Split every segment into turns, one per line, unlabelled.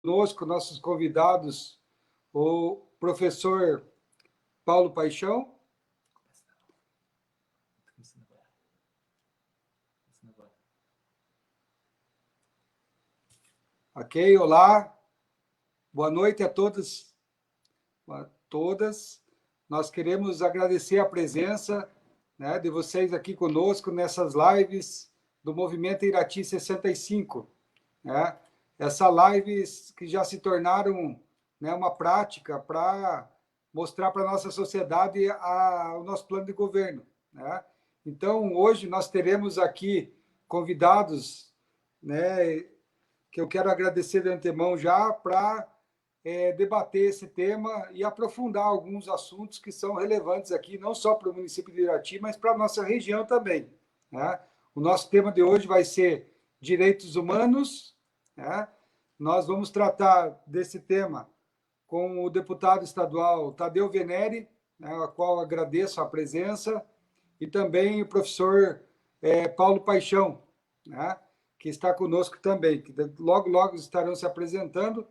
conosco nossos convidados, o professor Paulo Paixão. Ok, olá, boa noite a todos, a todas. Nós queremos agradecer a presença, né, de vocês aqui conosco nessas lives do Movimento Irati 65, né? Essas lives que já se tornaram, né, uma prática para mostrar para a nossa sociedade o nosso plano de governo, né? Então, hoje nós teremos aqui convidados, né, que eu quero agradecer de antemão já para debater esse tema e aprofundar alguns assuntos que são relevantes aqui, não só para o município de Irati, mas para a nossa região também, né? O nosso tema de hoje vai ser direitos humanos, né? Nós vamos tratar desse tema com o deputado estadual Tadeu Venere, né, a qual agradeço a presença, e também o professor Paulo Paixão, né, que está conosco também, que logo estarão se apresentando.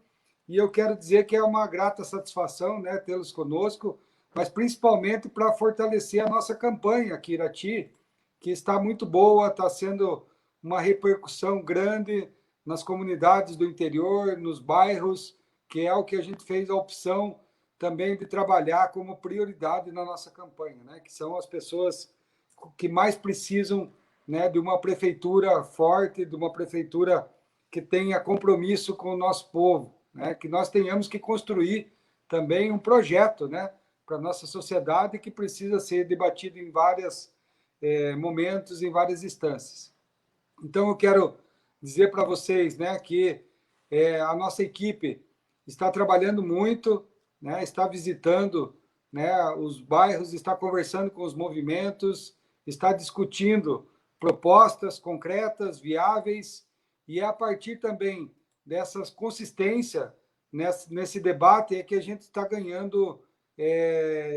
E eu quero dizer que é uma grata satisfação, né, tê-los conosco, mas principalmente para fortalecer a nossa campanha aqui em Irati, que está muito boa, está sendo uma repercussão grande nas comunidades do interior, nos bairros, que é o que a gente fez a opção também de trabalhar como prioridade na nossa campanha, né, que são as pessoas que mais precisam, né, de uma prefeitura forte, de uma prefeitura que tenha compromisso com o nosso povo, né, que nós tenhamos que construir também um projeto, né, para a nossa sociedade que precisa ser debatido em vários momentos, em várias instâncias. Então, eu quero dizer para vocês, né, que a nossa equipe está trabalhando muito, né, está visitando, né, os bairros, está conversando com os movimentos, está discutindo propostas concretas, viáveis, e é a partir também dessa consistência nesse debate é que a gente está ganhando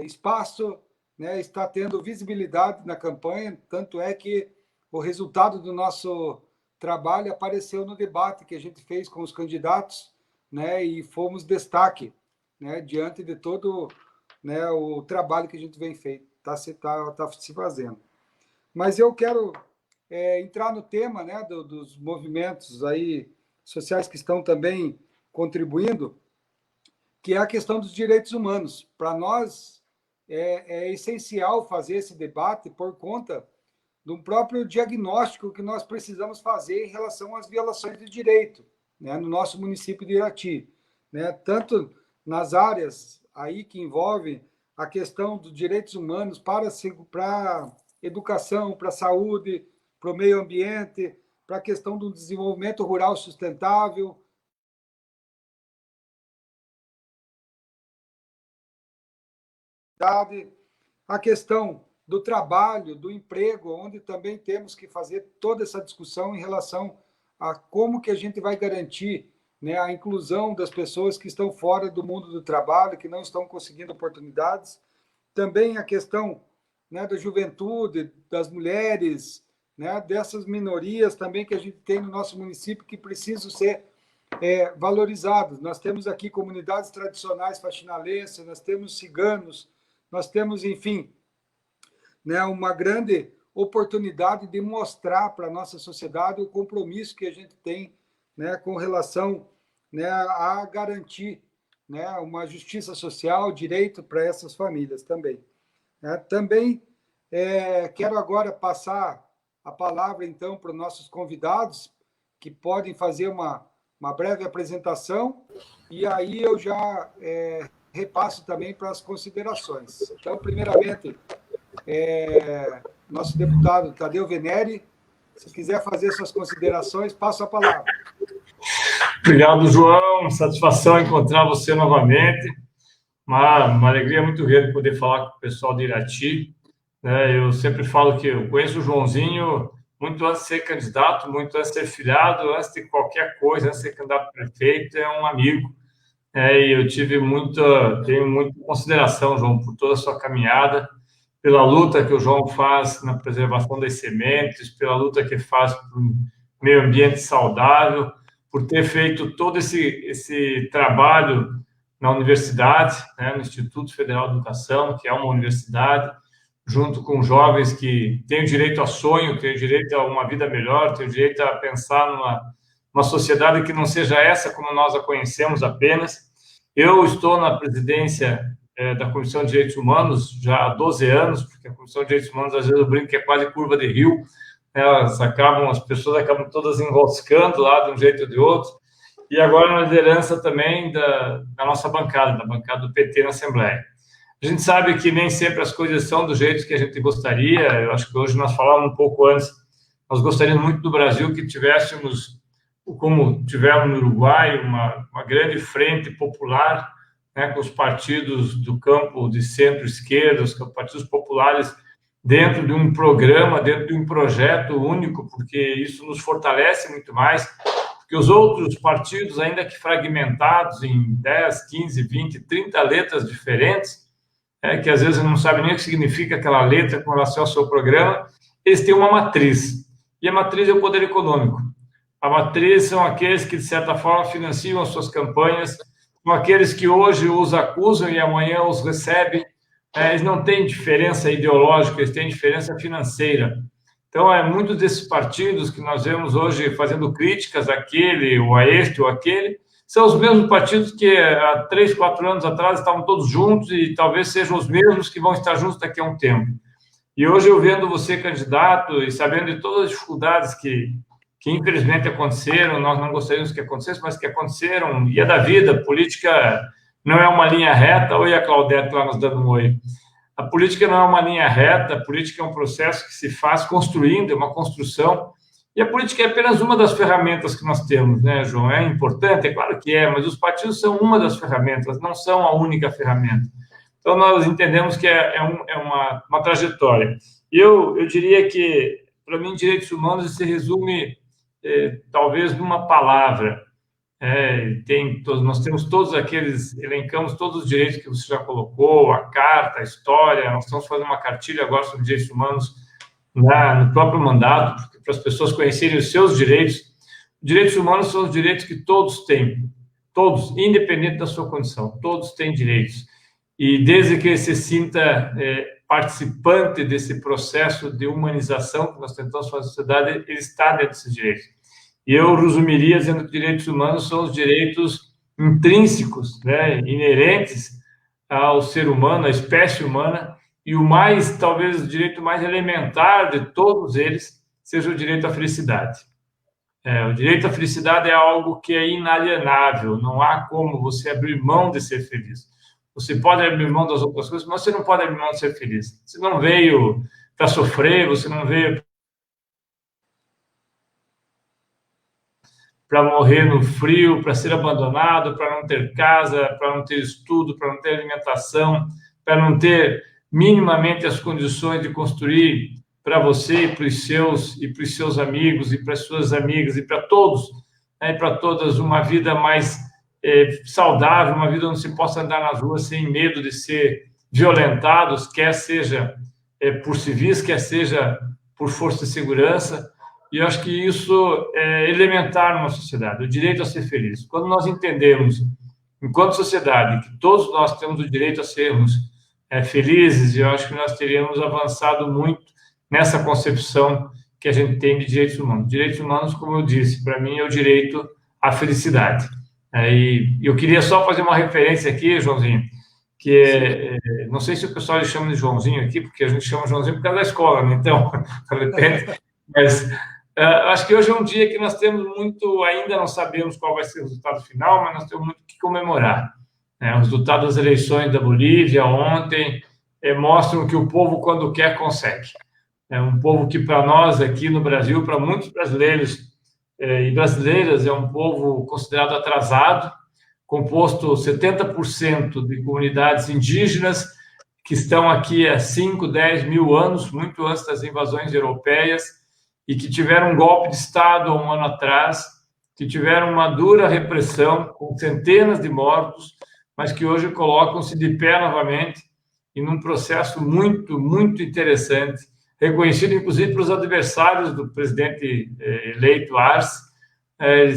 espaço, né, está tendo visibilidade na campanha, tanto é que o resultado do nosso trabalho apareceu no debate que a gente fez com os candidatos, né, e fomos destaque, né, diante de todo, né, o trabalho que a gente vem feito, está se fazendo. Mas eu quero entrar no tema, né, dos movimentos aí sociais que estão também contribuindo, que é a questão dos direitos humanos. Para nós é essencial fazer esse debate por conta do próprio diagnóstico que nós precisamos fazer em relação às violações de direito, né, no nosso município de Irati, né, tanto nas áreas aí que envolvem a questão dos direitos humanos para educação, para a saúde, para o meio ambiente, para a questão do desenvolvimento rural sustentável, a questão do trabalho, do emprego, onde também temos que fazer toda essa discussão em relação a como que a gente vai garantir, né, a inclusão das pessoas que estão fora do mundo do trabalho, que não estão conseguindo oportunidades. Também a questão, né, da juventude, das mulheres, né, dessas minorias também que a gente tem no nosso município que precisam ser valorizadas. Nós temos aqui comunidades tradicionais faxinalenses, nós temos ciganos, nós temos, enfim, né, uma grande oportunidade de mostrar para a nossa sociedade o compromisso que a gente tem, né, com relação, né, a garantir, né, uma justiça social, direito para essas famílias também. Também quero agora passar a palavra, então, para os nossos convidados, que podem fazer uma breve apresentação, e aí eu já repasso também para as considerações. Então, primeiramente, nosso deputado Tadeu Venere, se quiser fazer suas considerações, passo a palavra.
Obrigado, João. Satisfação encontrar você novamente. Uma alegria muito grande poder falar com o pessoal de Irati. Eu sempre falo que eu conheço o Joãozinho muito antes de ser candidato, muito antes de ser filiado, antes de qualquer coisa, antes de ser candidato a prefeito, é um amigo. E eu tenho muita consideração, João, por toda a sua caminhada, pela luta que o João faz na preservação das sementes, pela luta que faz para um meio ambiente saudável, por ter feito todo esse trabalho na universidade, né, no Instituto Federal de Educação, que é uma universidade, junto com jovens que têm o direito a sonho, têm o direito a uma vida melhor, têm o direito a pensar numa sociedade que não seja essa como nós a conhecemos apenas. Eu estou na presidência da Comissão de Direitos Humanos já há 12 anos, porque a Comissão de Direitos Humanos, às vezes eu brinco que é quase curva de rio, as pessoas acabam todas enroscando lá de um jeito ou de outro, e agora na liderança também da nossa bancada, da bancada do PT na Assembleia. A gente sabe que nem sempre as coisas são do jeito que a gente gostaria. Eu acho que hoje nós falávamos um pouco antes, nós gostaríamos muito do Brasil que tivéssemos, como tivemos no Uruguai, uma grande frente popular, né, com os partidos do campo de centro-esquerda, os partidos populares, dentro de um programa, dentro de um projeto único, porque isso nos fortalece muito mais, porque os outros partidos, ainda que fragmentados em 10, 15, 20, 30 letras diferentes, que às vezes não sabe nem o que significa aquela letra com relação ao seu programa, eles têm uma matriz, e a matriz é o poder econômico. A matriz são aqueles que, de certa forma, financiam as suas campanhas, são aqueles que hoje os acusam e amanhã os recebem. Eles não têm diferença ideológica, eles têm diferença financeira. Então, muitos desses partidos que nós vemos hoje fazendo críticas àquele, ou a este, ou àquele, são os mesmos partidos que há 3, 4 anos atrás estavam todos juntos e talvez sejam os mesmos que vão estar juntos daqui a um tempo. E hoje eu vendo você candidato e sabendo de todas as dificuldades que infelizmente aconteceram, nós não gostaríamos que acontecesse, mas que aconteceram, e é da vida, política não é uma linha reta. Oi, a Claudete lá nos dando um oi. A política não é uma linha reta, a política é um processo que se faz construindo, é uma construção, e a política é apenas uma das ferramentas que nós temos, né, João? É importante? É claro que é, mas os partidos são uma das ferramentas, não são a única ferramenta. Então, nós entendemos que é uma trajetória. Eu diria que, para mim, direitos humanos se resume, talvez, numa palavra. Nós temos todos aqueles, elencamos todos os direitos que você já colocou, a carta, a história, nós estamos fazendo uma cartilha agora sobre direitos humanos no próprio mandato, para as pessoas conhecerem os seus direitos. Direitos humanos são os direitos que todos têm, todos, independente da sua condição, todos têm direitos. E desde que ele se sinta participante desse processo de humanização que nós tentamos fazer na sociedade, ele está dentro desses direitos. E eu resumiria dizendo que direitos humanos são os direitos intrínsecos, né, inerentes ao ser humano, à espécie humana, e talvez o direito mais elementar de todos eles seja o direito à felicidade. O direito à felicidade é algo que é inalienável, não há como você abrir mão de ser feliz. Você pode abrir mão das outras coisas, mas você não pode abrir mão de ser feliz. Você não veio para sofrer, você não veio para morrer no frio, para ser abandonado, para não ter casa, para não ter estudo, para não ter alimentação, para não ter minimamente as condições de construir para você e para os seus amigos e para as suas amigas e para todos, né, e para todas, uma vida mais saudável, uma vida onde se possa andar nas ruas sem medo de ser violentados, quer seja por civis, quer seja por força de segurança. E eu acho que isso é elementar numa sociedade, o direito a ser feliz. Quando nós entendemos, enquanto sociedade, que todos nós temos o direito a sermos felizes, eu acho que nós teríamos avançado muito nessa concepção que a gente tem de direitos humanos. Direitos humanos, como eu disse, para mim é o direito à felicidade. E eu queria só fazer uma referência aqui, Joãozinho, que não sei se o pessoal chama de Joãozinho aqui, porque a gente chama Joãozinho por causa da escola, né? Então, mas acho que hoje é um dia que nós temos muito, ainda não sabemos qual vai ser o resultado final, mas nós temos muito que comemorar. O resultado das eleições da Bolívia ontem mostram que o povo, quando quer, consegue. É um povo que, para nós aqui no Brasil, para muitos brasileiros e brasileiras, é um povo considerado atrasado, composto 70% de comunidades indígenas que estão aqui há 5, 10 mil anos, muito antes das invasões europeias, e que tiveram um golpe de Estado há um ano atrás, que tiveram uma dura repressão, com centenas de mortos, mas que hoje colocam-se de pé novamente e num processo muito, muito interessante, reconhecido inclusive pelos adversários do presidente eleito Arce,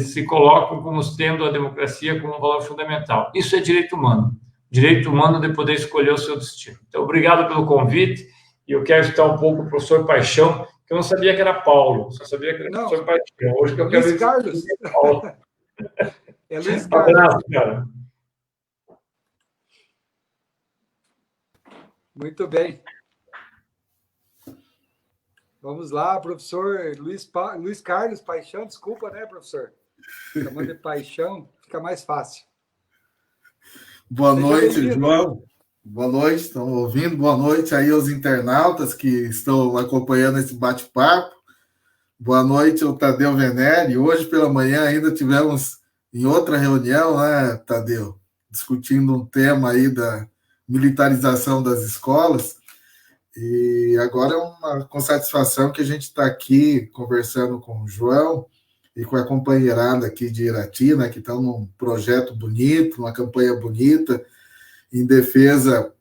se colocam como tendo a democracia como um valor fundamental. Isso é direito humano. Direito humano de poder escolher o seu destino. Então, obrigado pelo convite. E eu quero escutar um pouco o professor Paixão, que eu não sabia que era Paulo, só sabia que era professor Paixão. Hoje que eu quero
Luiz Carlos.
Paulo.
É Luiz
Um
Carlos.
abraço, cara.
Muito bem. Vamos lá, professor Luiz Carlos Paixão. Desculpa, né, professor? Chamando de Paixão, fica mais fácil.
Boa noite, João. Boa noite, estão ouvindo? Boa noite aí aos internautas que estão acompanhando esse bate-papo. Boa noite ao Tadeu Venere. Hoje pela manhã ainda tivemos em outra reunião, né, Tadeu? Discutindo um tema aí da militarização das escolas. E agora é com satisfação que a gente está aqui conversando com o João e com a companheirada aqui de Irati, né, que estão num projeto bonito, uma campanha bonita, em defesa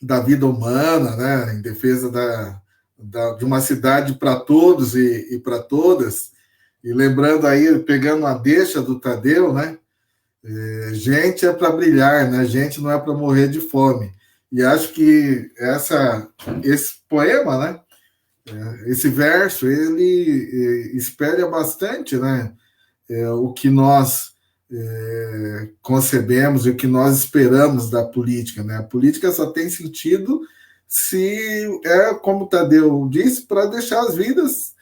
da vida humana, né, em defesa de uma cidade para todos e para todas. E lembrando aí, pegando a deixa do Tadeu, né, gente é para brilhar, né, gente não é para morrer de fome. E acho que esse poema, né, esse verso, ele espelha bastante, né, o que nós concebemos e o que nós esperamos da política, né? A política só tem sentido se como o Tadeu disse, para deixar as vidas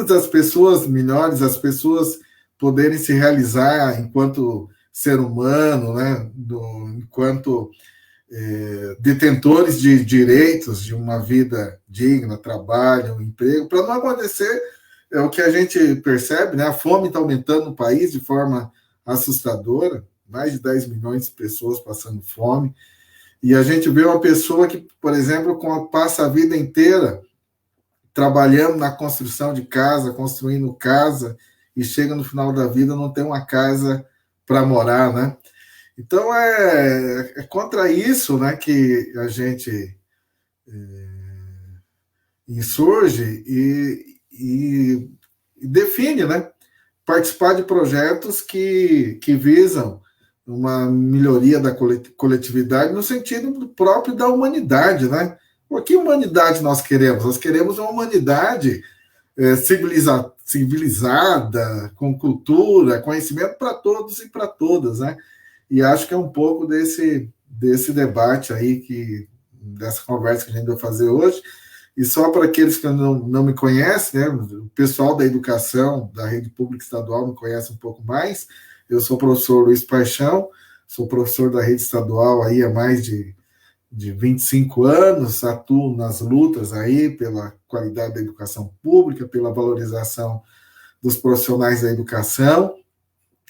das pessoas melhores, as pessoas poderem se realizar enquanto ser humano, né? Enquanto detentores de direitos, de uma vida digna, trabalho, emprego, para não acontecer o que a gente percebe, né? A fome está aumentando no país de forma assustadora, mais de 10 milhões de pessoas passando fome, e a gente vê uma pessoa que, por exemplo, passa a vida inteira trabalhando na construção de casa, construindo casa, e chega no final da vida não tem uma casa para morar, né? Então, é contra isso, né, que a gente insurge e define, né, participar de projetos que visam uma melhoria da coletividade no sentido próprio da humanidade, né? Que humanidade nós queremos? Nós queremos uma humanidade civilizada, com cultura, conhecimento para todos e para todas, né? E acho que é um pouco desse debate aí, dessa conversa que a gente vai fazer hoje. E só para aqueles que não me conhecem, né, o pessoal da educação, da rede pública estadual, me conhece um pouco mais. Eu sou o professor Luiz Paixão, sou professor da rede estadual aí há mais de 25 anos, atuo nas lutas aí pela qualidade da educação pública, pela valorização dos profissionais da educação,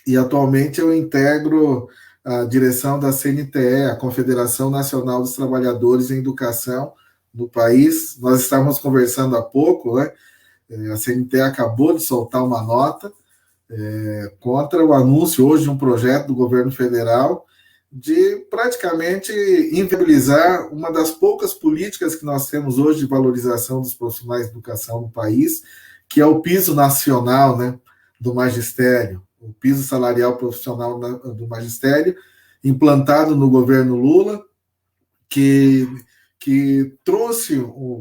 e atualmente eu integro a direção da CNTE, a Confederação Nacional dos Trabalhadores em Educação no país. Nós estávamos conversando há pouco, né? A CNTE acabou de soltar uma nota contra o anúncio hoje de um projeto do governo federal de praticamente inviabilizar uma das poucas políticas que nós temos hoje de valorização dos profissionais de educação no país, que é o piso nacional, né, do magistério, o piso salarial profissional do magistério, implantado no governo Lula, que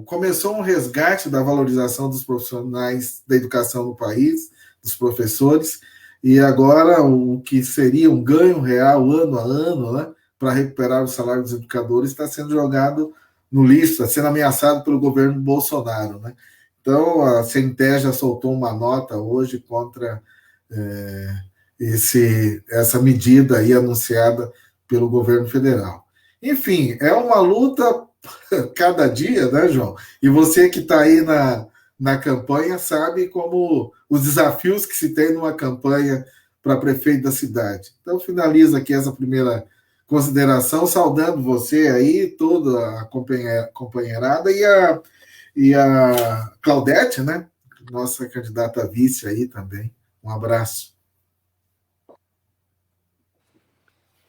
começou um resgate da valorização dos profissionais da educação no país, dos professores, e agora o que seria um ganho real ano a ano, né, para recuperar o salário dos educadores, está sendo jogado no lixo, está sendo ameaçado pelo governo Bolsonaro, né? Então, a CNTE já soltou uma nota hoje contra essa medida aí anunciada pelo governo federal. Enfim, é uma luta cada dia, né, João? E você que está aí na campanha sabe como os desafios que se tem numa campanha para prefeito da cidade. Então, finalizo aqui essa primeira consideração, saudando você aí, toda a companheirada, e a Claudete, né? Nossa candidata a vice aí também. Um abraço.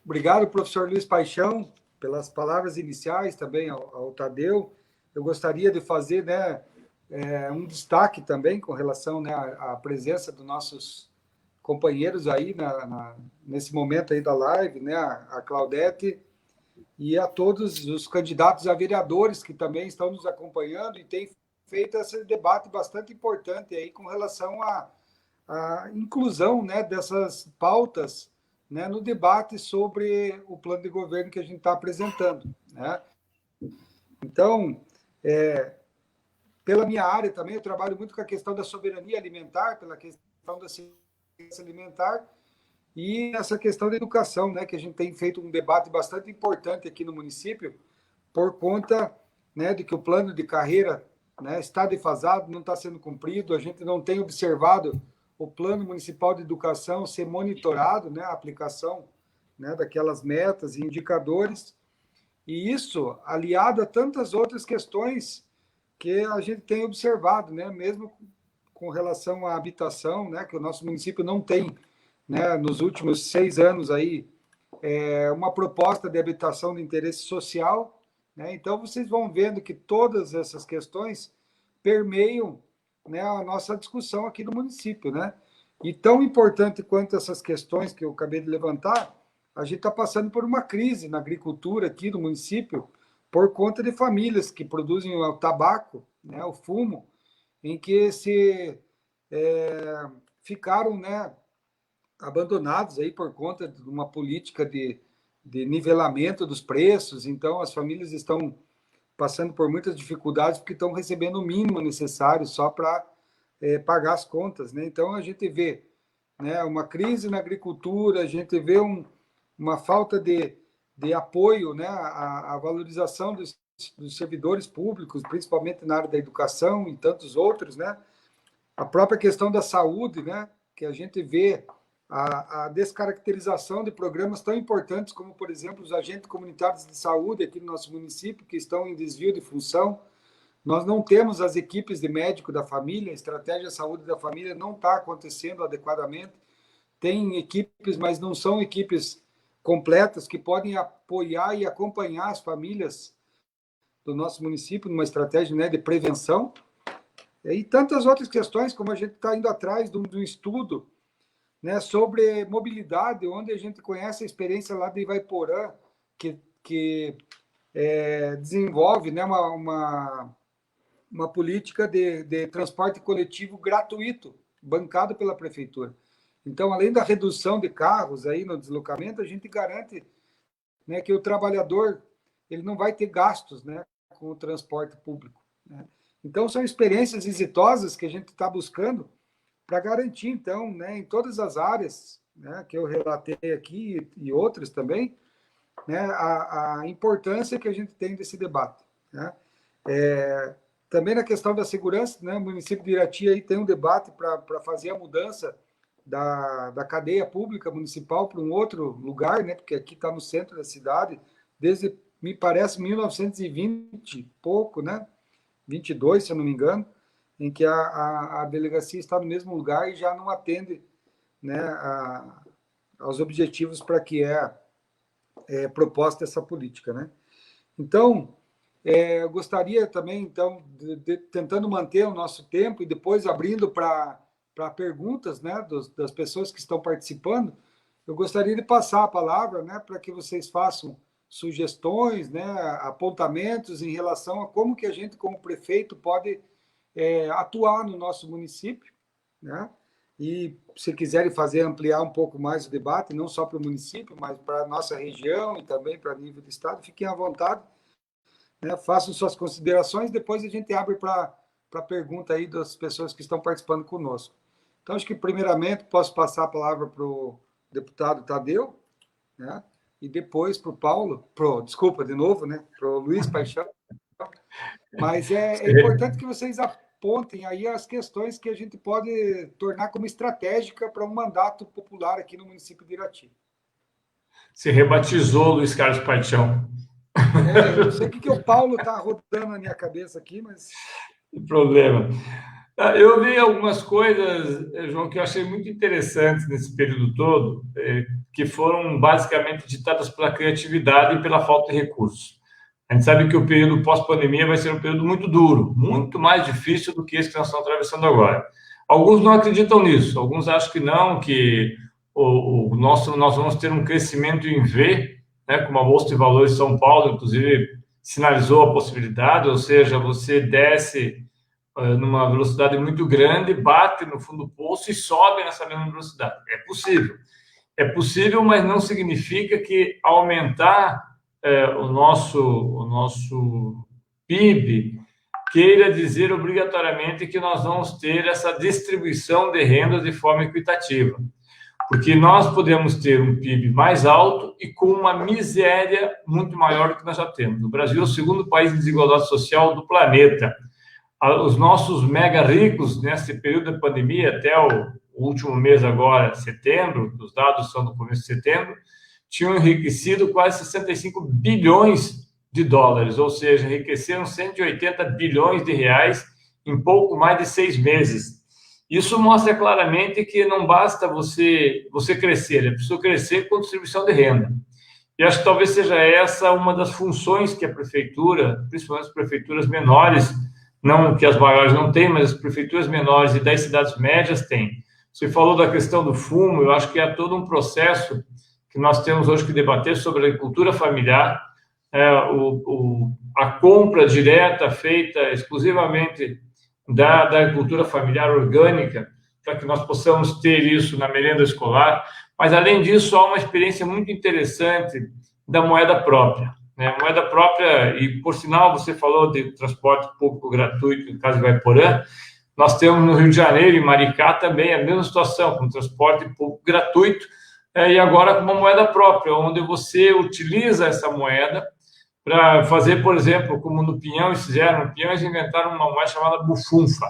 Obrigado, professor Luiz Paixão, pelas palavras iniciais, também ao Tadeu. Eu gostaria de fazer, né, um destaque também com relação, né, à presença dos nossos companheiros aí nesse momento aí da live, né? A Claudete e a todos os candidatos a vereadores que também estão nos acompanhando e têm feito esse debate bastante importante aí com relação à inclusão, né, dessas pautas, né, no debate sobre o plano de governo que a gente está apresentando, né? Então, pela minha área também, eu trabalho muito com a questão da soberania alimentar, pela questão da segurança alimentar e essa questão da educação, né, que a gente tem feito um debate bastante importante aqui no município por conta, né, de que o plano de carreira, né, está defasado, não está sendo cumprido, a gente não tem observado o plano municipal de educação ser monitorado, né, a aplicação, né, daquelas metas e indicadores, e isso aliado a tantas outras questões que a gente tem observado, né, mesmo com relação à habitação, né, que o nosso município não tem, né, nos últimos 6 anos aí, uma proposta de habitação de interesse social, né? Então, vocês vão vendo que todas essas questões permeiam, né, a nossa discussão aqui no município, né? E tão importante quanto essas questões que eu acabei de levantar, a gente está passando por uma crise na agricultura aqui no município por conta de famílias que produzem o tabaco, né, o fumo, em que ficaram, né, abandonados aí por conta de uma política de nivelamento dos preços. Então, as famílias estão passando por muitas dificuldades porque estão recebendo o mínimo necessário só para pagar as contas, né? Então, a gente vê, né, uma crise na agricultura, a gente vê uma falta de apoio, né, à valorização dos servidores públicos, principalmente na área da educação e tantos outros, né? A própria questão da saúde, né, que a gente vê a descaracterização de programas tão importantes como, por exemplo, os agentes comunitários de saúde aqui no nosso município, que estão em desvio de função. Nós não temos as equipes de médico da família, a estratégia de saúde da família não está acontecendo adequadamente. Tem equipes, mas não são equipes completas que podem apoiar e acompanhar as famílias do nosso município numa estratégia, né, de prevenção. E tantas outras questões, como a gente está indo atrás de um estudo, né, sobre mobilidade, onde a gente conhece a experiência lá de Ivaiporã, que desenvolve, né, uma política de transporte coletivo gratuito, bancado pela prefeitura. Então, além da redução de carros aí no deslocamento, a gente garante, né, que o trabalhador ele não vai ter gastos, né, com o transporte público, né? Então, são experiências exitosas que a gente está buscando para garantir, então, né, em todas as áreas, né, que eu relatei aqui e outras também, né, a importância que a gente tem desse debate, né? Também na questão da segurança, né, o município de Irati aí tem um debate para fazer a mudança da cadeia pública municipal para um outro lugar, né, porque aqui está no centro da cidade, desde, me parece, 1920 e pouco, né, 22, se eu não me engano, em que a delegacia está no mesmo lugar e já não atende, né, aos objetivos para que proposta essa política, né? Então, eu gostaria também, então, tentando manter o nosso tempo e depois abrindo para perguntas, né, das pessoas que estão participando, eu gostaria de passar a palavra, né, para que vocês façam sugestões, né, apontamentos em relação a como que a gente, como prefeito, pode atuar no nosso município, né? E se quiserem ampliar um pouco mais o debate, não só para o município, mas para a nossa região e também para nível do estado, fiquem à vontade, né? Façam suas considerações, depois a gente abre para pergunta aí das pessoas que estão participando conosco. Então, acho que primeiramente posso passar a palavra para o deputado Tadeu, né? E depois para o Paulo, desculpa de novo, né? Para o Luiz Paixão. Mas é importante que vocês apontem aí as questões que a gente pode tornar como estratégica para um mandato popular aqui no município de Irati.
Se rebatizou Luiz Carlos Paixão.
Eu não sei o que o Paulo está rodando na minha cabeça aqui, mas...
Não problema. Eu vi algumas coisas, João, que eu achei muito interessantes nesse período todo, que foram basicamente ditadas pela criatividade e pela falta de recursos. A gente sabe que o período pós-pandemia vai ser um período muito duro, muito mais difícil do que esse que nós estamos atravessando agora. Alguns não acreditam nisso, alguns acham que não, que nós vamos ter um crescimento em V, né, como a Bolsa de Valores de São Paulo, inclusive, sinalizou a possibilidade, ou seja, você desce numa velocidade muito grande, bate no fundo do poço e sobe nessa mesma velocidade. É possível. É possível, mas não significa que aumentar o nosso PIB queira dizer obrigatoriamente que nós vamos ter essa distribuição de renda de forma equitativa. Porque nós podemos ter um PIB mais alto e com uma miséria muito maior do que nós já temos. O Brasil é o segundo país de desigualdade social do planeta. Os nossos mega ricos, nesse período da pandemia, até o último mês agora, setembro, os dados são do começo de setembro, tinham enriquecido quase 65 bilhões de dólares, ou seja, enriqueceram 180 bilhões de reais em pouco mais de 6 meses. Isso mostra claramente que não basta você crescer, é preciso crescer com distribuição de renda. E acho que talvez seja essa uma das funções que a prefeitura, principalmente as prefeituras menores, não que as maiores não têm, mas as prefeituras menores e das cidades médias têm. Você falou da questão do fumo, eu acho que é todo um processo que nós temos hoje que debater sobre a agricultura familiar, a compra direta feita exclusivamente da agricultura familiar orgânica, para que nós possamos ter isso na merenda escolar. Mas, além disso, há uma experiência muito interessante da moeda própria. Né? Moeda própria, e, por sinal, você falou de transporte público gratuito em Casa de Ivaiporã, nós temos no Rio de Janeiro, em Maricá, também a mesma situação, com transporte público gratuito, e agora com uma moeda própria, onde você utiliza essa moeda para fazer, por exemplo, como no Pinhão eles fizeram, no Pinhão eles inventaram uma moeda chamada bufunfa.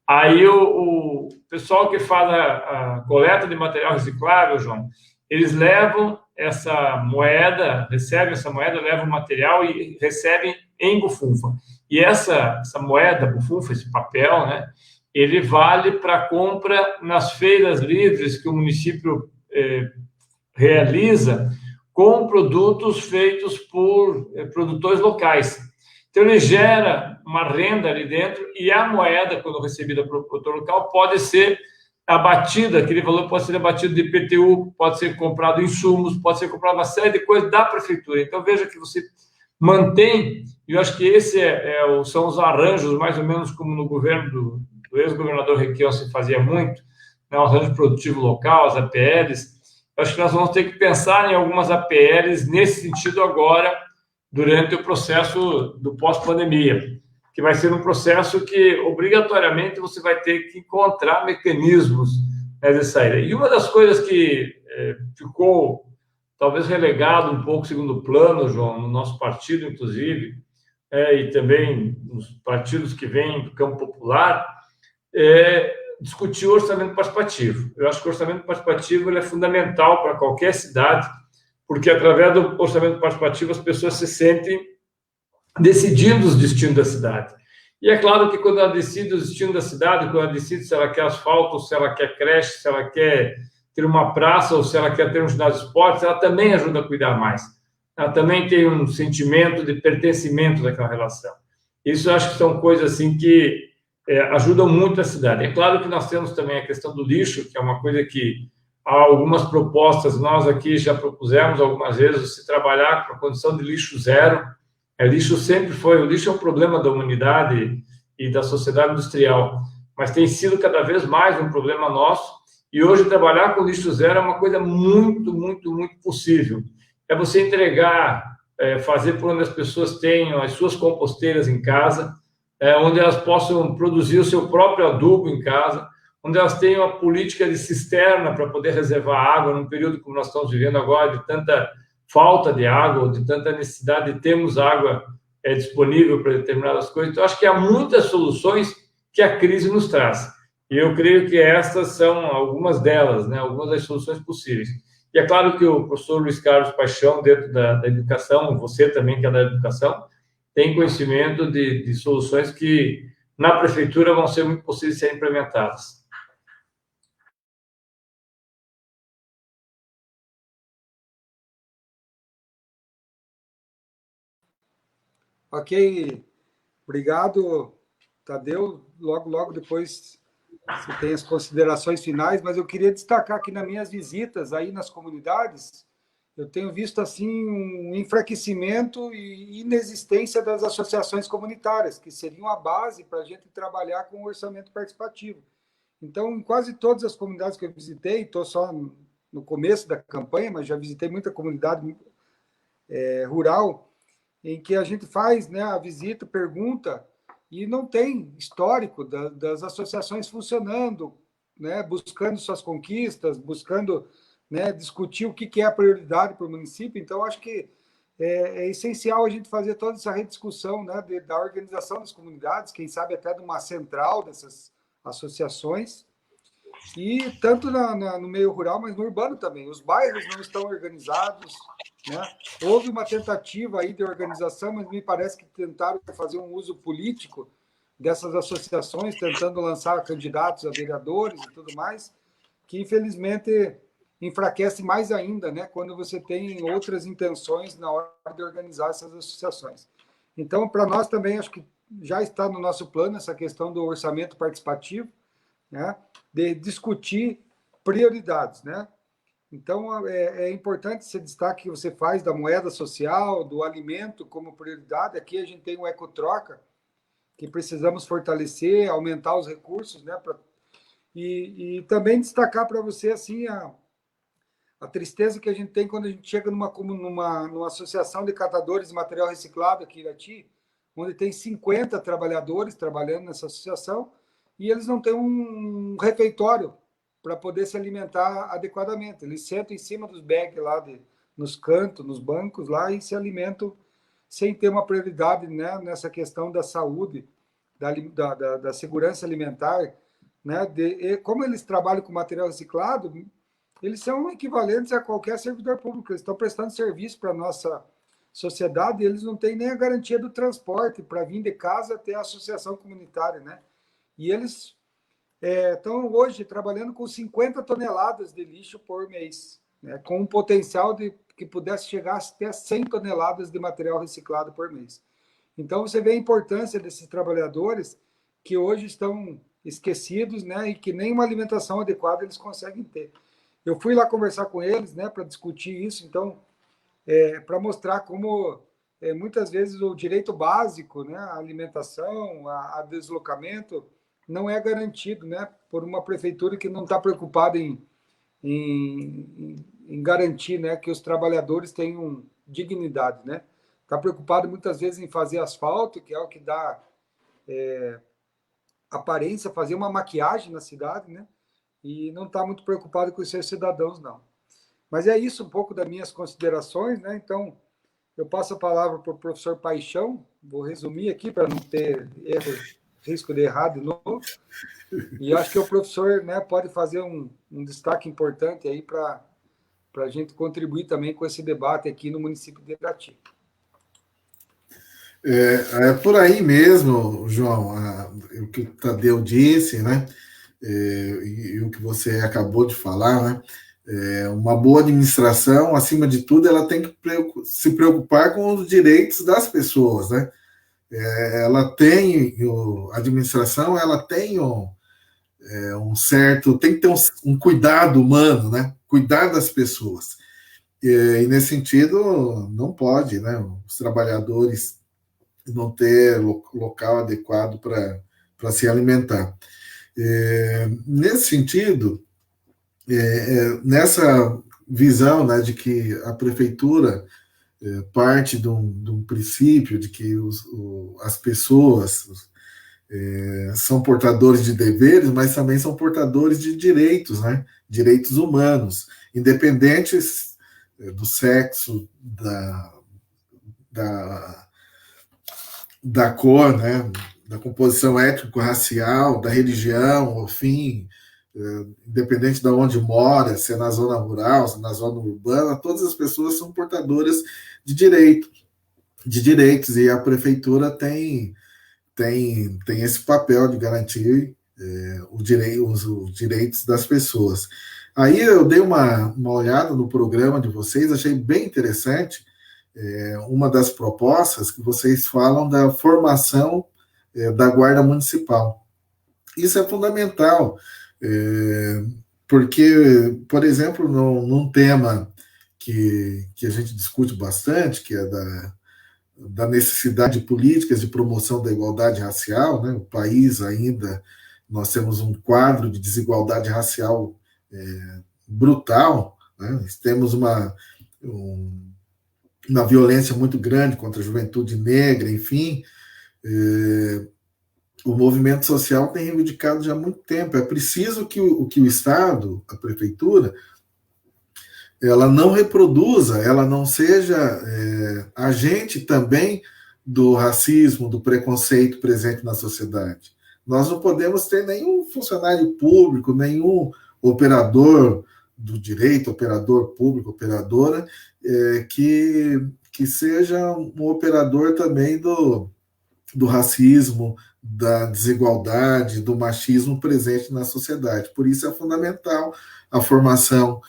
Aí o pessoal que faz a coleta de material reciclável, João, eles levam essa moeda, recebem essa moeda, levam o material e recebem em bufunfa. E essa moeda, bufunfa, esse papel, né, ele vale para compra nas feiras livres que o município realiza com produtos feitos por produtores locais. Então, ele gera uma renda ali dentro e a moeda, quando recebida pelo produtor local, pode ser abatida, aquele valor pode ser abatido de IPTU, pode ser comprado insumos, pode ser comprado uma série de coisas da prefeitura. Então, veja que você mantém, e eu acho que esse são os arranjos, mais ou menos como no governo do ex-governador Requião se fazia muito, né, o arranjo produtivo local, as APLs. Eu acho que nós vamos ter que pensar em algumas APLs nesse sentido agora, durante o processo do pós-pandemia, que vai ser um processo que, obrigatoriamente, você vai ter que encontrar mecanismos, né, de saída. E uma das coisas que ficou, talvez, relegado um pouco segundo plano, João, no nosso partido, inclusive, e também nos partidos que vêm do campo popular, discutir o orçamento participativo. Eu acho que o orçamento participativo ele é fundamental para qualquer cidade, porque através do orçamento participativo as pessoas se sentem decidindo os destinos da cidade. E é claro que quando ela decide o destino da cidade, quando ela decide se ela quer asfalto, se ela quer creche, se ela quer ter uma praça ou se ela quer ter um ginásio de esportes, ela também ajuda a cuidar mais. Ela também tem um sentimento de pertencimento daquela relação. Isso eu acho que são coisas assim que ajudam muito a cidade. É claro que nós temos também a questão do lixo, que é uma coisa que há algumas propostas, nós aqui já propusemos algumas vezes, se trabalhar com a condição de lixo zero. O lixo é um problema da humanidade e da sociedade industrial, mas tem sido cada vez mais um problema nosso, e hoje trabalhar com lixo zero é uma coisa muito, muito, muito possível. É você entregar, fazer por onde as pessoas tenham as suas composteiras em casa, onde elas possam produzir o seu próprio adubo em casa, onde elas tenham a política de cisterna para poder reservar água num período como nós estamos vivendo agora, de tanta falta de água, ou de tanta necessidade de termos água disponível para determinadas coisas. Então, acho que há muitas soluções que a crise nos traz. E eu creio que estas são algumas delas, né, algumas das soluções possíveis. E é claro que o professor Luiz Carlos Paixão, dentro da educação, você também que é da educação, tem conhecimento de soluções que, na prefeitura, vão ser muito possíveis de serem implementadas.
Ok, obrigado, Tadeu. Logo depois você tem as considerações finais, mas eu queria destacar que nas minhas visitas aí nas comunidades, eu tenho visto assim um enfraquecimento e inexistência das associações comunitárias, que seriam a base para a gente trabalhar com o orçamento participativo. Então, em quase todas as comunidades que eu visitei, estou só no começo da campanha, mas já visitei muita comunidade rural, em que a gente faz, né, a visita, pergunta, e não tem histórico das associações funcionando, né, buscando suas conquistas, buscando, né, discutir o que é a prioridade para o município. Então, acho que é essencial a gente fazer toda essa rediscussão, né, da organização das comunidades, quem sabe até de uma central dessas associações, e tanto no meio rural, mas no urbano também. Os bairros não estão organizados, né? Houve uma tentativa aí de organização, mas me parece que tentaram fazer um uso político dessas associações, tentando lançar candidatos a vereadores e tudo mais, que infelizmente enfraquece mais ainda, né? Quando você tem outras intenções na hora de organizar essas associações. Então, para nós também, acho que já está no nosso plano essa questão do orçamento participativo, né, de discutir prioridades, né? Então, é importante esse destaque que você faz da moeda social, do alimento como prioridade. Aqui a gente tem o Ecotroca, que precisamos fortalecer, aumentar os recursos, né? E também destacar para você assim a tristeza que a gente tem quando a gente chega numa associação de catadores de material reciclado aqui em Irati, onde tem 50 trabalhadores trabalhando nessa associação, e eles não têm um refeitório para poder se alimentar adequadamente. Eles sentam em cima dos bags lá, nos cantos, nos bancos lá, e se alimentam sem ter uma prioridade, né, nessa questão da saúde, da segurança alimentar. Né, como eles trabalham com material reciclado, eles são equivalentes a qualquer servidor público. Eles estão prestando serviço para a nossa sociedade e eles não têm nem a garantia do transporte para vir de casa até a associação comunitária, né? E eles estão hoje trabalhando com 50 toneladas de lixo por mês, né, com um potencial de que pudesse chegar até 100 toneladas de material reciclado por mês. Então, você vê a importância desses trabalhadores que hoje estão esquecidos, né, e que nem uma alimentação adequada eles conseguem ter. Eu fui lá conversar com eles, né, para discutir isso, então, para mostrar como muitas vezes o direito básico, né, a alimentação, a deslocamento, não é garantido, né, por uma prefeitura que não está preocupada em garantir, né, que os trabalhadores tenham dignidade, né? Está preocupado muitas vezes em fazer asfalto, que é o que dá aparência, fazer uma maquiagem na cidade, né? E não está muito preocupado com os seus cidadãos, não. Mas é isso um pouco das minhas considerações, né? Então, eu passo a palavra para o professor Paixão, vou resumir aqui para não ter risco de errar de novo, e acho que o professor, né, pode fazer um destaque importante aí para a gente contribuir também com esse debate aqui no município de Irati.
É por aí mesmo, João, o que o Tadeu disse, né, e o que você acabou de falar, né, uma boa administração, acima de tudo, ela tem que se preocupar com os direitos das pessoas, né? Ela tem, a administração, ela tem um certo, tem que ter um cuidado humano, né? Cuidar das pessoas. E nesse sentido, não pode, né? Os trabalhadores não ter local adequado para se alimentar. Nesse sentido, nessa visão, né, de que a prefeitura parte de um princípio de que as pessoas são portadores de deveres, mas também são portadores de direitos, né? Direitos humanos, independentes do sexo, da cor, né? Da composição étnico-racial, da religião, enfim, independente de onde mora, se é na zona rural, se é na zona urbana, todas as pessoas são portadoras de direitos, e a prefeitura tem esse papel de garantir os direitos das pessoas. Aí eu dei uma olhada no programa de vocês, achei bem interessante uma das propostas que vocês falam da formação da Guarda Municipal. Isso é fundamental, porque, por exemplo, num tema que a gente discute bastante, que é da necessidade de políticas de promoção da igualdade racial, né? O país ainda, nós temos um quadro de desigualdade racial brutal, né? Temos uma violência muito grande contra a juventude negra, enfim. O movimento social tem reivindicado já há muito tempo. É preciso que o Estado, a prefeitura, ela não reproduza, ela não seja agente também do racismo, do preconceito presente na sociedade. Nós não podemos ter nenhum funcionário público, nenhum operador do direito, operador público, operadora, que seja um operador também do racismo, da desigualdade, do machismo presente na sociedade. Por isso é fundamental a formação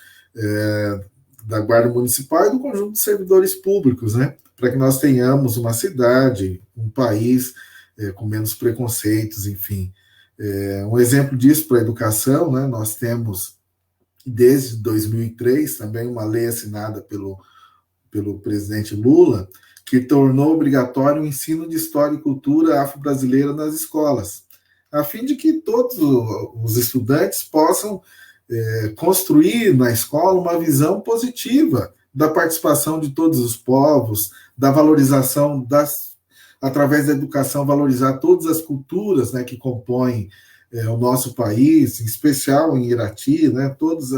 da Guarda Municipal e do conjunto de servidores públicos, né? Para que nós tenhamos uma cidade, um país com menos preconceitos, enfim. Um exemplo disso para a educação, né? Nós temos, desde 2003, também uma lei assinada pelo presidente Lula, que tornou obrigatório o ensino de história e cultura afro-brasileira nas escolas, a fim de que todos os estudantes possam construir na escola uma visão positiva da participação de todos os povos, da valorização através da educação, valorizar todas as culturas, né, que compõem o nosso país, em especial em Irati, né, todos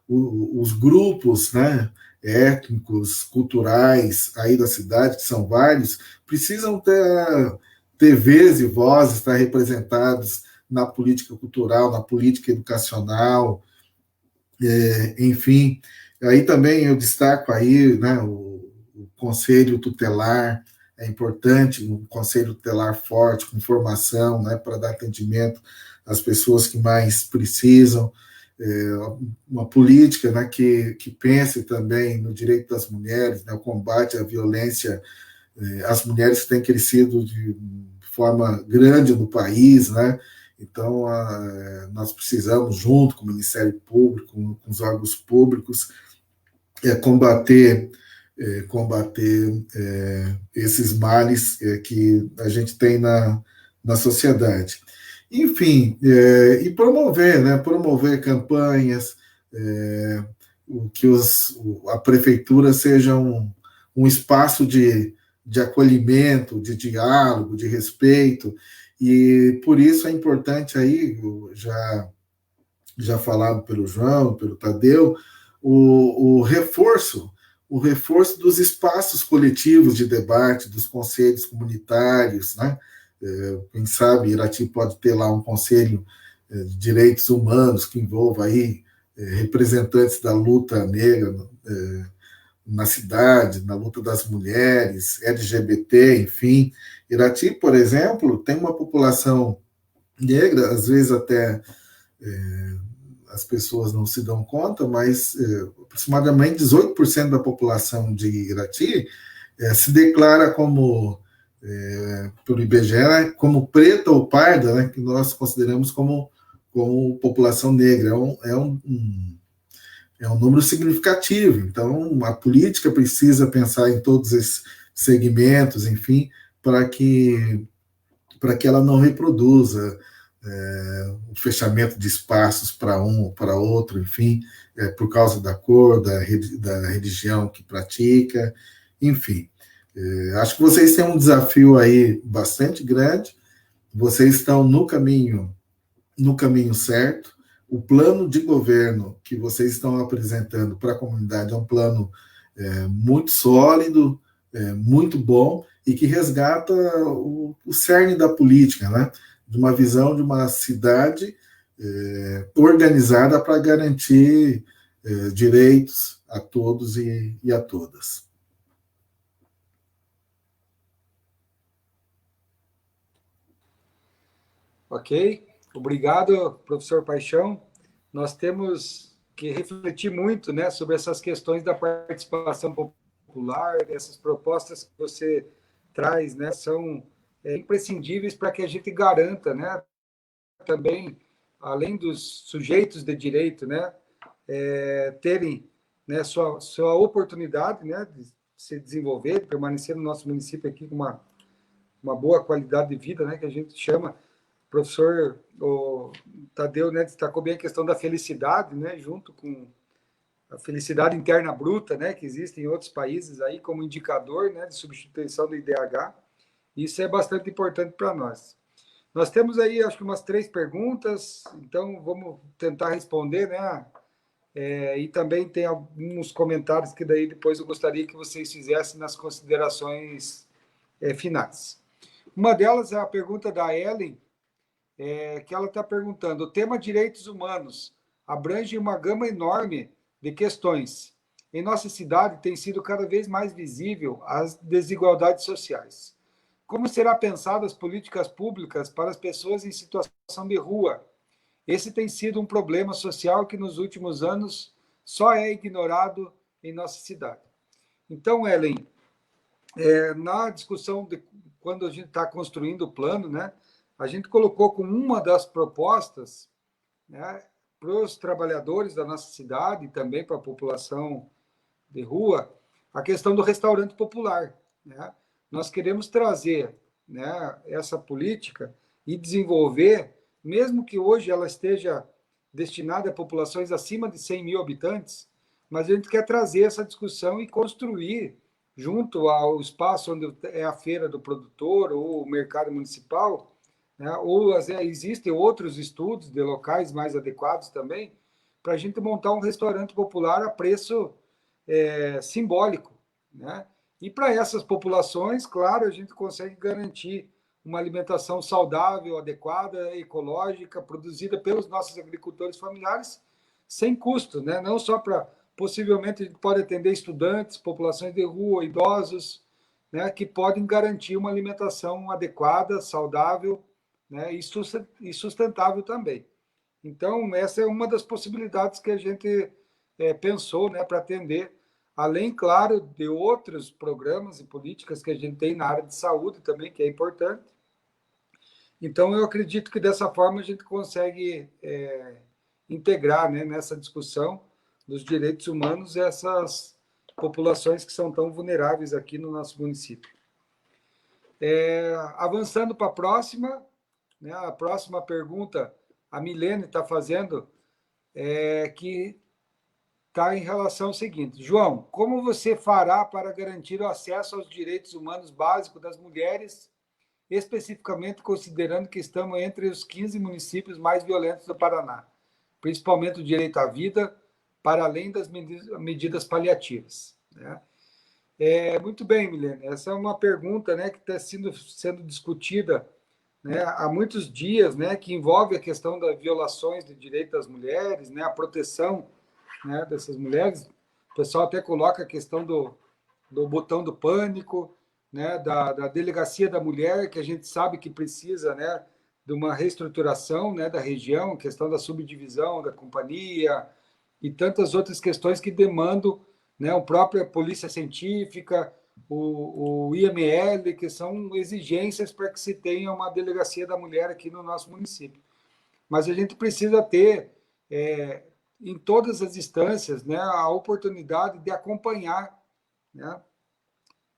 os grupos, né, étnicos, culturais aí da cidade, que são vários, precisam ter vez e voz, estar representados na política cultural, na política educacional, enfim. Aí também eu destaco aí, né, o Conselho Tutelar, é importante, um Conselho Tutelar forte, com formação, né, para dar atendimento às pessoas que mais precisam, uma política, né, que pense também no direito das mulheres, né, o combate à violência. As mulheres têm crescido de forma grande no país, né? Então, nós precisamos, junto com o Ministério Público, com os órgãos públicos, combater esses males que a gente tem na sociedade. Enfim, e promover, né? Promover campanhas, que a prefeitura seja um espaço de acolhimento, de diálogo, de respeito, e por isso é importante aí, já falado pelo João, pelo Tadeu, o reforço dos espaços coletivos de debate, dos conselhos comunitários, né? Quem sabe Irati pode ter lá um conselho de direitos humanos que envolva aí representantes da luta negra na cidade, na luta das mulheres, LGBT, enfim. Irati, por exemplo, tem uma população negra, às vezes até as pessoas não se dão conta, mas aproximadamente 18% da população de Irati se declara como, pelo IBGE, né, como preta ou parda, né, que nós consideramos como população negra. É um número significativo. Então, a política precisa pensar em todos esses segmentos, enfim, para que ela não reproduza o fechamento de espaços para um ou para outro, enfim, por causa da cor, da religião que pratica, enfim. Acho que vocês têm um desafio aí bastante grande, vocês estão no caminho certo. O plano de governo que vocês estão apresentando para a comunidade é um plano muito sólido, muito bom, e que resgata o cerne da política, né? De uma visão de uma cidade organizada para garantir direitos a todos e a todas.
Ok, obrigado, professor Paixão. Nós temos que refletir muito, né, sobre essas questões da participação popular, essas propostas que você traz, né, são imprescindíveis para que a gente garanta, né, também, além dos sujeitos de direito, né, terem, né, sua oportunidade, né, de se desenvolver, de permanecer no nosso município aqui com uma boa qualidade de vida, né, que a gente chama. O professor Tadeu, né, destacou bem a questão da felicidade, né, junto com a felicidade interna bruta, né, que existe em outros países aí como indicador, né, de substituição do IDH. Isso é bastante importante para nós. Nós temos aí, acho que umas 3 perguntas, então vamos tentar responder, né? E também tem alguns comentários que daí depois eu gostaria que vocês fizessem nas considerações finais. Uma delas é a pergunta da Ellen, que ela está perguntando: o tema direitos humanos abrange uma gama enorme de questões. Em nossa cidade tem sido cada vez mais visível as desigualdades sociais. Como será pensado as políticas públicas para as pessoas em situação de rua? Esse tem sido um problema social que nos últimos anos só é ignorado em nossa cidade. Então, Ellen, na discussão de quando a gente está construindo o plano, né, a gente colocou como uma das propostas, né, para os trabalhadores da nossa cidade e também para a população de rua, a questão do restaurante popular, né? Nós queremos trazer, né, essa política e desenvolver, mesmo que hoje ela esteja destinada a populações acima de 100 mil habitantes, mas a gente quer trazer essa discussão e construir, junto ao espaço onde é a feira do produtor ou o mercado municipal, né, ou existem outros estudos de locais mais adequados também, para a gente montar um restaurante popular a preço simbólico, né? E para essas populações, claro, a gente consegue garantir uma alimentação saudável, adequada, ecológica, produzida pelos nossos agricultores familiares, sem custo, né? Não só para, possivelmente, a gente pode atender estudantes, populações de rua, idosos, né? Que podem garantir uma alimentação adequada, saudável, né? E sustentável também. Então, essa é uma das possibilidades que a gente pensou, né, para atender, além, claro, de outros programas e políticas que a gente tem na área de saúde também, que é importante. Então, eu acredito que dessa forma a gente consegue integrar, né, nessa discussão dos direitos humanos essas populações que são tão vulneráveis aqui no nosso município. Avançando para a próxima, né, a próxima pergunta a Milene está fazendo, que está em relação ao seguinte: João, como você fará para garantir o acesso aos direitos humanos básicos das mulheres, especificamente considerando que estamos entre os 15 municípios mais violentos do Paraná, principalmente o direito à vida, para além das medidas paliativas, né? Muito bem, Milene, essa é uma pergunta, né, que está sendo discutida, né, há muitos dias, né, que envolve a questão das violações de direitos das mulheres, né, a proteção, né, dessas mulheres. O pessoal até coloca a questão do botão do pânico, né, da delegacia da mulher, que a gente sabe que precisa, né, de uma reestruturação, né, da região, questão da subdivisão da companhia e tantas outras questões que demandam, né, a própria polícia científica, o IML, que são exigências para que se tenha uma delegacia da mulher aqui no nosso município. Mas a gente precisa ter, em todas as instâncias, né, a oportunidade de acompanhar, né,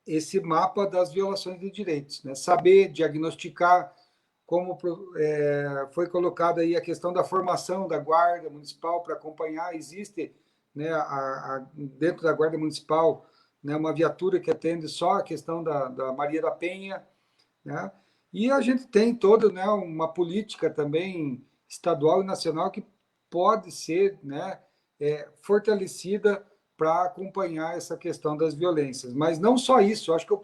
esse mapa das violações de direitos, né, saber diagnosticar, como foi colocada aí a questão da formação da Guarda Municipal para acompanhar. Existe, né, dentro da Guarda Municipal, né, uma viatura que atende só a questão da Maria da Penha, né? E a gente tem toda, né, uma política também estadual e nacional que pode ser, né, fortalecida para acompanhar essa questão das violências. Mas não só isso, acho que o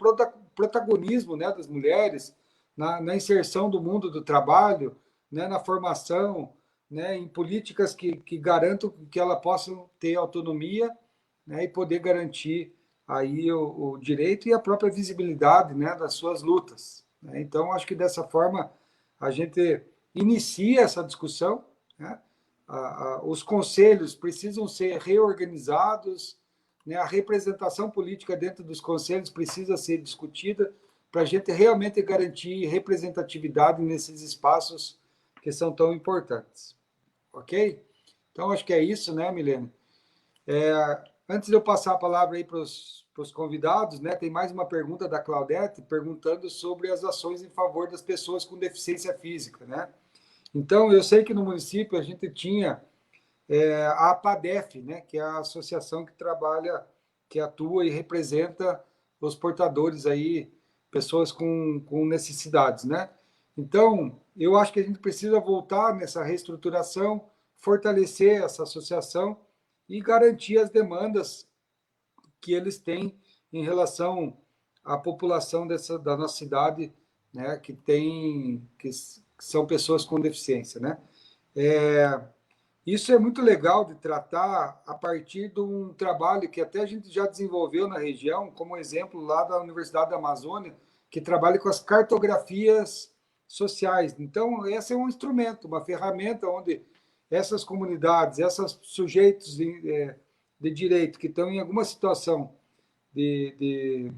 protagonismo, né, das mulheres na inserção do mundo do trabalho, né, na formação, né, em políticas que garantam que ela possa ter autonomia, né, e poder garantir aí o direito e a própria visibilidade, né, das suas lutas, né? Então, acho que dessa forma a gente inicia essa discussão, né? Os conselhos precisam ser reorganizados, né? A representação política dentro dos conselhos precisa ser discutida para a gente realmente garantir representatividade nesses espaços que são tão importantes. Ok? Então, acho que é isso, né, Milene? Antes de eu passar a palavra aí para os convidados, né, tem mais uma pergunta da Claudete, perguntando sobre as ações em favor das pessoas com deficiência física, né? Então, eu sei que no município a gente tinha a APADEF, né, que é a associação que trabalha, que atua e representa os portadores aí, pessoas com necessidades, né? Então, eu acho que a gente precisa voltar nessa reestruturação, fortalecer essa associação e garantir as demandas que eles têm em relação à população da nossa cidade, né, que são pessoas com deficiência, né? Isso é muito legal de tratar a partir de um trabalho que até a gente já desenvolveu na região, como exemplo lá da Universidade da Amazônia, que trabalha com as cartografias sociais. Então, esse é um instrumento, uma ferramenta onde essas comunidades, esses sujeitos de direito que estão em alguma situação de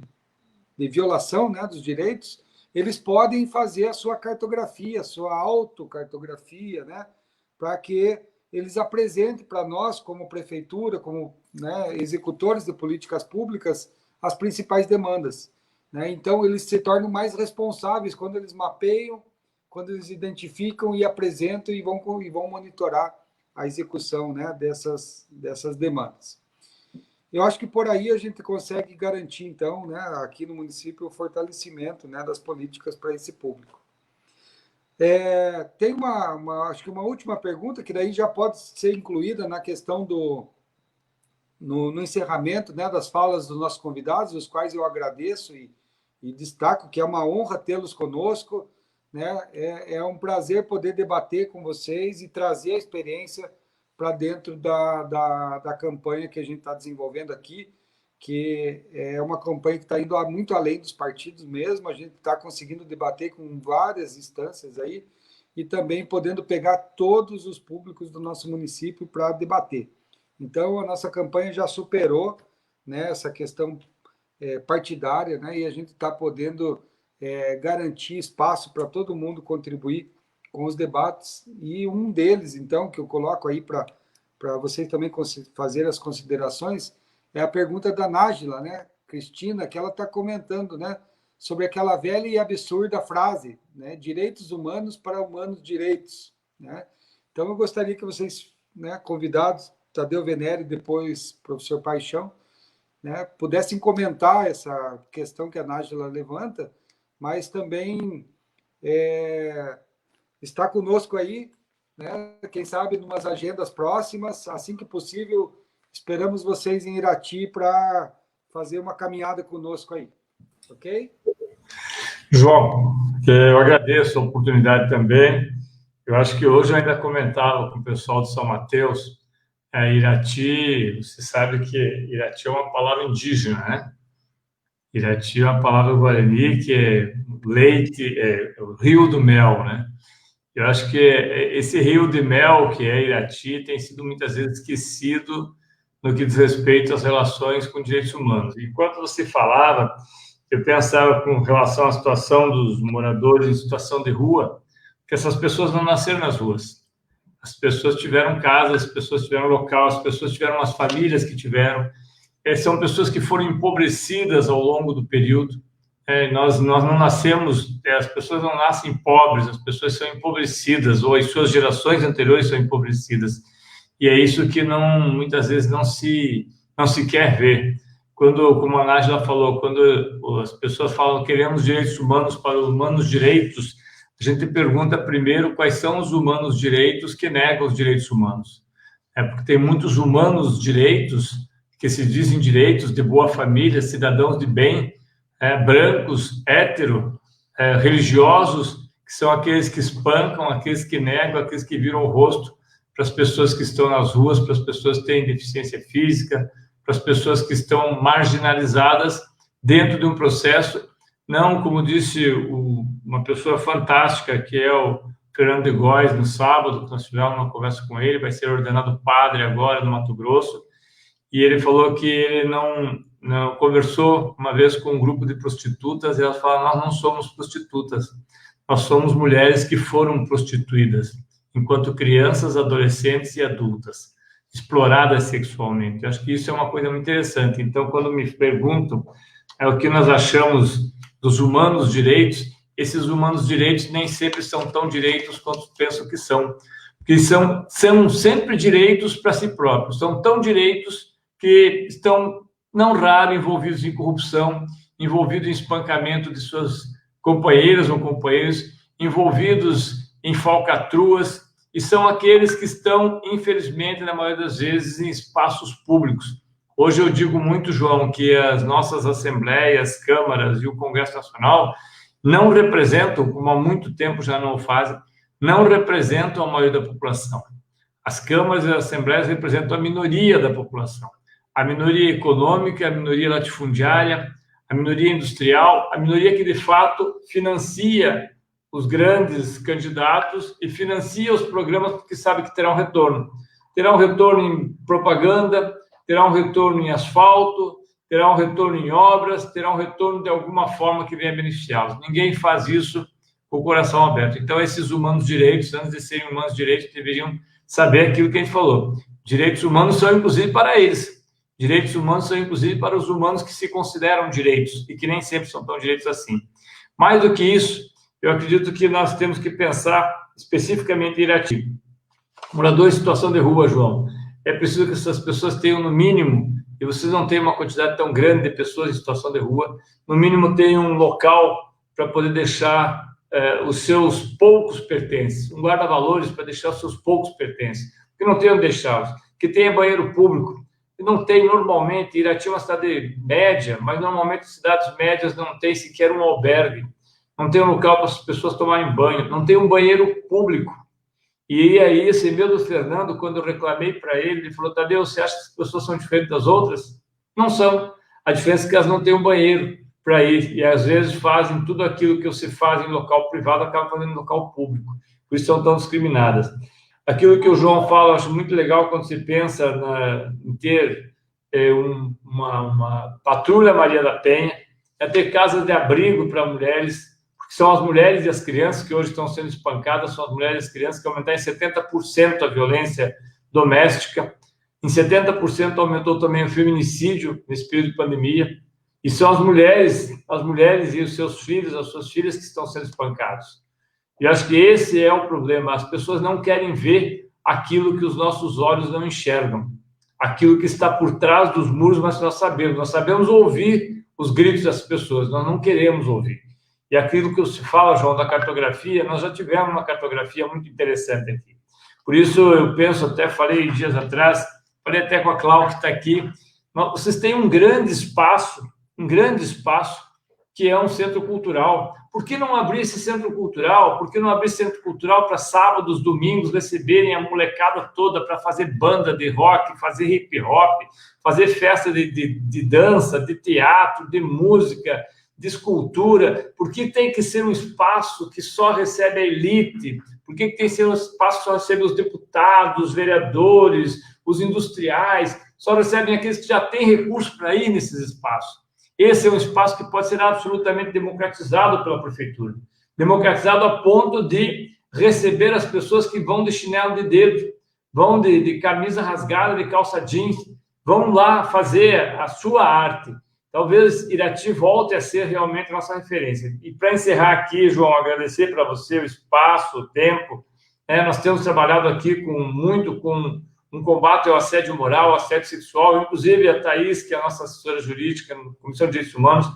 violação, né, dos direitos, eles podem fazer a sua cartografia, a sua autocartografia, né, para que eles apresentem para nós, como prefeitura, como, né, executores de políticas públicas, as principais demandas, né? Então, eles se tornam mais responsáveis quando eles mapeiam, quando eles identificam e apresentam e vão monitorar a execução, né, dessas demandas. Eu acho que por aí a gente consegue garantir, então, né, aqui no município, o fortalecimento, né, das políticas para esse público. Tem acho que uma última pergunta, que daí já pode ser incluída na questão no encerramento, né, das falas dos nossos convidados, os quais eu agradeço e destaco que é uma honra tê-los conosco, né? É um prazer poder debater com vocês e trazer a experiência para dentro da campanha que a gente está desenvolvendo aqui, que é uma campanha que está indo muito além dos partidos mesmo, a gente está conseguindo debater com várias instâncias aí, e também podendo pegar todos os públicos do nosso município para debater. Então, a nossa campanha já superou, né, essa questão partidária, né, e a gente está podendo garantir espaço para todo mundo contribuir com os debates, e um deles, então, que eu coloco aí para vocês também fazer as considerações, é a pergunta da Nájila, né, Cristina, que ela está comentando, né, sobre aquela velha e absurda frase, né, direitos humanos para humanos direitos, né? Então, eu gostaria que vocês, né, convidados, Tadeu Venere e depois professor Paixão, né, pudessem comentar essa questão que a Nájila levanta, mas também está conosco aí, né, quem sabe, em umas agendas próximas, assim que possível, esperamos vocês em Irati para fazer uma caminhada conosco aí, ok?
João, eu agradeço a oportunidade também. Eu acho que hoje eu ainda comentava com o pessoal de São Mateus, Irati, você sabe que Irati é uma palavra indígena, né? Irati é uma palavra guarani que é leite, o rio do mel, né? Eu acho que esse rio de mel, que é Irati, tem sido muitas vezes esquecido no que diz respeito às relações com direitos humanos. Enquanto você falava, eu pensava com relação à situação dos moradores em situação de rua, que essas pessoas não nasceram nas ruas. As pessoas tiveram casa, as pessoas tiveram local, as pessoas tiveram as famílias que tiveram. São pessoas que foram empobrecidas ao longo do período. Nós não nascemos, as pessoas não nascem pobres, as pessoas são empobrecidas, ou as suas gerações anteriores são empobrecidas. E é isso que muitas vezes não se quer ver. Como a Nájila falou, quando as pessoas falam queremos direitos humanos para os humanos direitos, a gente pergunta primeiro quais são os humanos direitos que negam os direitos humanos. Porque tem muitos humanos direitos que se dizem direitos de boa família, cidadãos de bem, brancos, hétero, religiosos, que são aqueles que espancam, aqueles que negam, aqueles que viram o rosto para as pessoas que estão nas ruas, para as pessoas que têm deficiência física, para as pessoas que estão marginalizadas dentro de um processo, não, como disse uma pessoa fantástica, que é o Fernando de Góes, no sábado, que nós tivemos uma conversa com ele, vai ser ordenado padre agora no Mato Grosso, e ele falou que ele não conversou uma vez com um grupo de prostitutas, e elas falaram, nós não somos prostitutas, nós somos mulheres que foram prostituídas enquanto crianças, adolescentes e adultas, exploradas sexualmente. Eu acho que isso é uma coisa muito interessante. Então, quando me perguntam o que nós achamos dos humanos direitos, esses humanos direitos nem sempre são tão direitos quanto penso que são. Porque são sempre direitos para si próprios. São tão direitos que estão, não raro, envolvidos em corrupção, envolvidos em espancamento de suas companheiras ou companheiros, envolvidos em falcatruas, e são aqueles que estão, infelizmente, na maioria das vezes, em espaços públicos. Hoje eu digo muito, João, que as nossas assembleias, câmaras e o Congresso Nacional não representam, como há muito tempo já não o fazem, não representam a maioria da população. As câmaras e as assembleias representam a minoria da população. A minoria econômica, a minoria latifundiária, a minoria industrial, a minoria que, de fato, financia os grandes candidatos e financia os programas porque sabe que terá um retorno. Terá um retorno em propaganda, terá um retorno em asfalto, terá um retorno em obras, terá um retorno de alguma forma que venha beneficiá-los. Ninguém faz isso com o coração aberto. Então, esses humanos direitos, antes de serem humanos direitos, deveriam saber aquilo que a gente falou. Direitos humanos são, inclusive, para eles. Direitos humanos são, inclusive, para os humanos que se consideram direitos e que nem sempre são tão direitos assim. Mais do que isso, eu acredito que nós temos que pensar especificamente em Irati. Moradores em situação de rua, João, é preciso que essas pessoas tenham, no mínimo, e vocês não têm uma quantidade tão grande de pessoas em situação de rua, no mínimo tenham um local para poder deixar os seus poucos pertences, um guarda-valores para deixar os seus poucos pertences, que não tenham deixá-los, que tenha banheiro público, que não tem normalmente. Irati é uma cidade média, mas normalmente cidades médias não tem sequer um albergue, não tem um local para as pessoas tomarem banho, não tem um banheiro público. E aí, esse e-mail do Fernando, quando eu reclamei para ele, ele falou: Tadeu, você acha que as pessoas são diferentes das outras? Não são. A diferença é que elas não têm um banheiro para ir, e às vezes fazem tudo aquilo que você faz em local privado, acaba fazendo em local público. Por isso são tão discriminadas. Aquilo que o João fala, eu acho muito legal quando se pensa em ter uma patrulha Maria da Penha, é ter casas de abrigo para mulheres, porque são as mulheres e as crianças que hoje estão sendo espancadas, são as mulheres e as crianças que aumentaram em 70% a violência doméstica, em 70% aumentou também o feminicídio nesse período de pandemia, e são as mulheres e os seus filhos, as suas filhas que estão sendo espancados. E acho que esse é o problema. As pessoas não querem ver aquilo que os nossos olhos não enxergam, aquilo que está por trás dos muros, mas nós sabemos ouvir os gritos das pessoas, nós não queremos ouvir. E aquilo que se fala, João, da cartografia, nós já tivemos uma cartografia muito interessante aqui. Por isso, eu penso, até falei dias atrás, falei até com a Cláudia que está aqui, vocês têm um grande espaço, que é um centro cultural. Por que não abrir esse centro cultural? Por que não abrir centro cultural para sábados, domingos, receberem a molecada toda para fazer banda de rock, fazer hip hop, fazer festa de dança, de teatro, de música, de escultura? Por que tem que ser um espaço que só recebe a elite? Por que tem que ser um espaço que só recebe os deputados, os vereadores, os industriais? Só recebem aqueles que já têm recursos para ir nesses espaços. Esse é um espaço que pode ser absolutamente democratizado pela prefeitura. Democratizado a ponto de receber as pessoas que vão de chinelo de dedo, vão de camisa rasgada, de calça jeans, vão lá fazer a sua arte. Talvez Irati volte a ser realmente a nossa referência. E para encerrar aqui, João, agradecer para você o espaço, o tempo. Nós temos trabalhado aqui muito com um combate ao assédio moral, ao assédio sexual. Inclusive, a Thaís, que é a nossa assessora jurídica na Comissão de Direitos Humanos,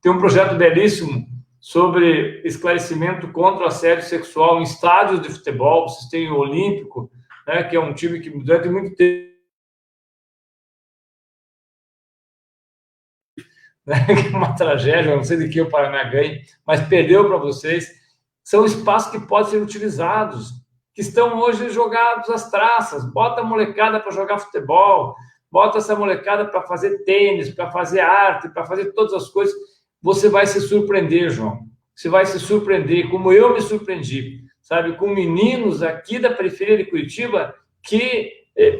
tem um projeto belíssimo sobre esclarecimento contra o assédio sexual em estádios de futebol. Vocês têm o Olímpico, que é um time que durante muito tempo, que é uma tragédia, eu não sei de que o Paraná ganhe, mas perdeu para vocês. São espaços que podem ser utilizados, que estão hoje jogados às traças. Bota a molecada para jogar futebol, bota essa molecada para fazer tênis, para fazer arte, para fazer todas as coisas. Você vai se surpreender, João. Você vai se surpreender, como eu me surpreendi, sabe, com meninos aqui da periferia de Curitiba que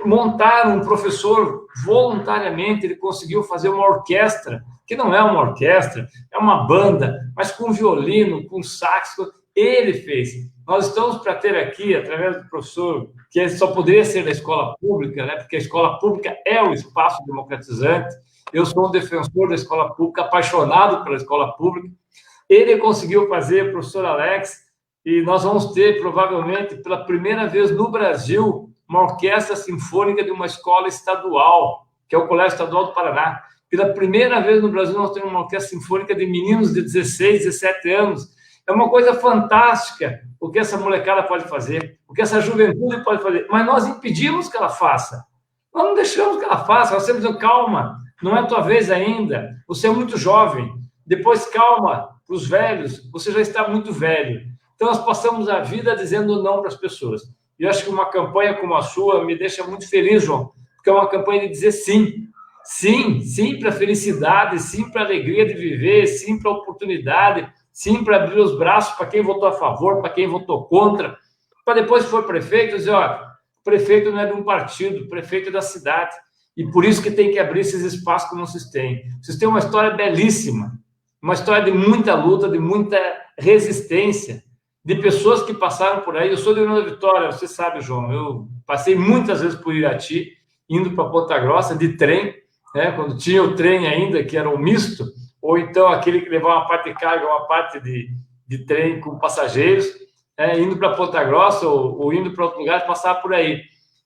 montaram um professor voluntariamente, ele conseguiu fazer uma orquestra, que não é uma orquestra, é uma banda, mas com violino, com sax, ele fez. Nós estamos para ter aqui, através do professor, que só poderia ser da escola pública, né? Porque a escola pública é o espaço democratizante. Eu sou um defensor da escola pública, apaixonado pela escola pública. Ele conseguiu fazer, o professor Alex, e nós vamos ter, provavelmente, pela primeira vez no Brasil, uma orquestra sinfônica de uma escola estadual, que é o Colégio Estadual do Paraná. Pela primeira vez no Brasil, nós temos uma orquestra sinfônica de meninos de 16, 17 anos. É uma coisa fantástica o que essa molecada pode fazer, o que essa juventude pode fazer, mas nós impedimos que ela faça. Nós não deixamos que ela faça, nós sempre dizemos, calma, não é a tua vez ainda, você é muito jovem, depois calma, para os velhos, você já está muito velho. Então, nós passamos a vida dizendo não para as pessoas. E eu acho que uma campanha como a sua me deixa muito feliz, João, porque é uma campanha de dizer sim. Sim, sim para a felicidade, sim para a alegria de viver, sim para a oportunidade, sim para abrir os braços para quem votou a favor, para quem votou contra, para depois que for prefeito, dizer, ó, prefeito não é de um partido, prefeito é da cidade. E por isso que tem que abrir esses espaços como vocês têm. Vocês têm uma história belíssima, uma história de muita luta, de muita resistência, de pessoas que passaram por aí. Eu sou de União da Vitória, você sabe, João, eu passei muitas vezes por Irati, indo para Ponta Grossa, de trem, né, quando tinha o trem ainda, que era o misto, ou então aquele que levava uma parte de carga, uma parte de trem com passageiros, indo para Ponta Grossa ou indo para outro lugar, passava por aí.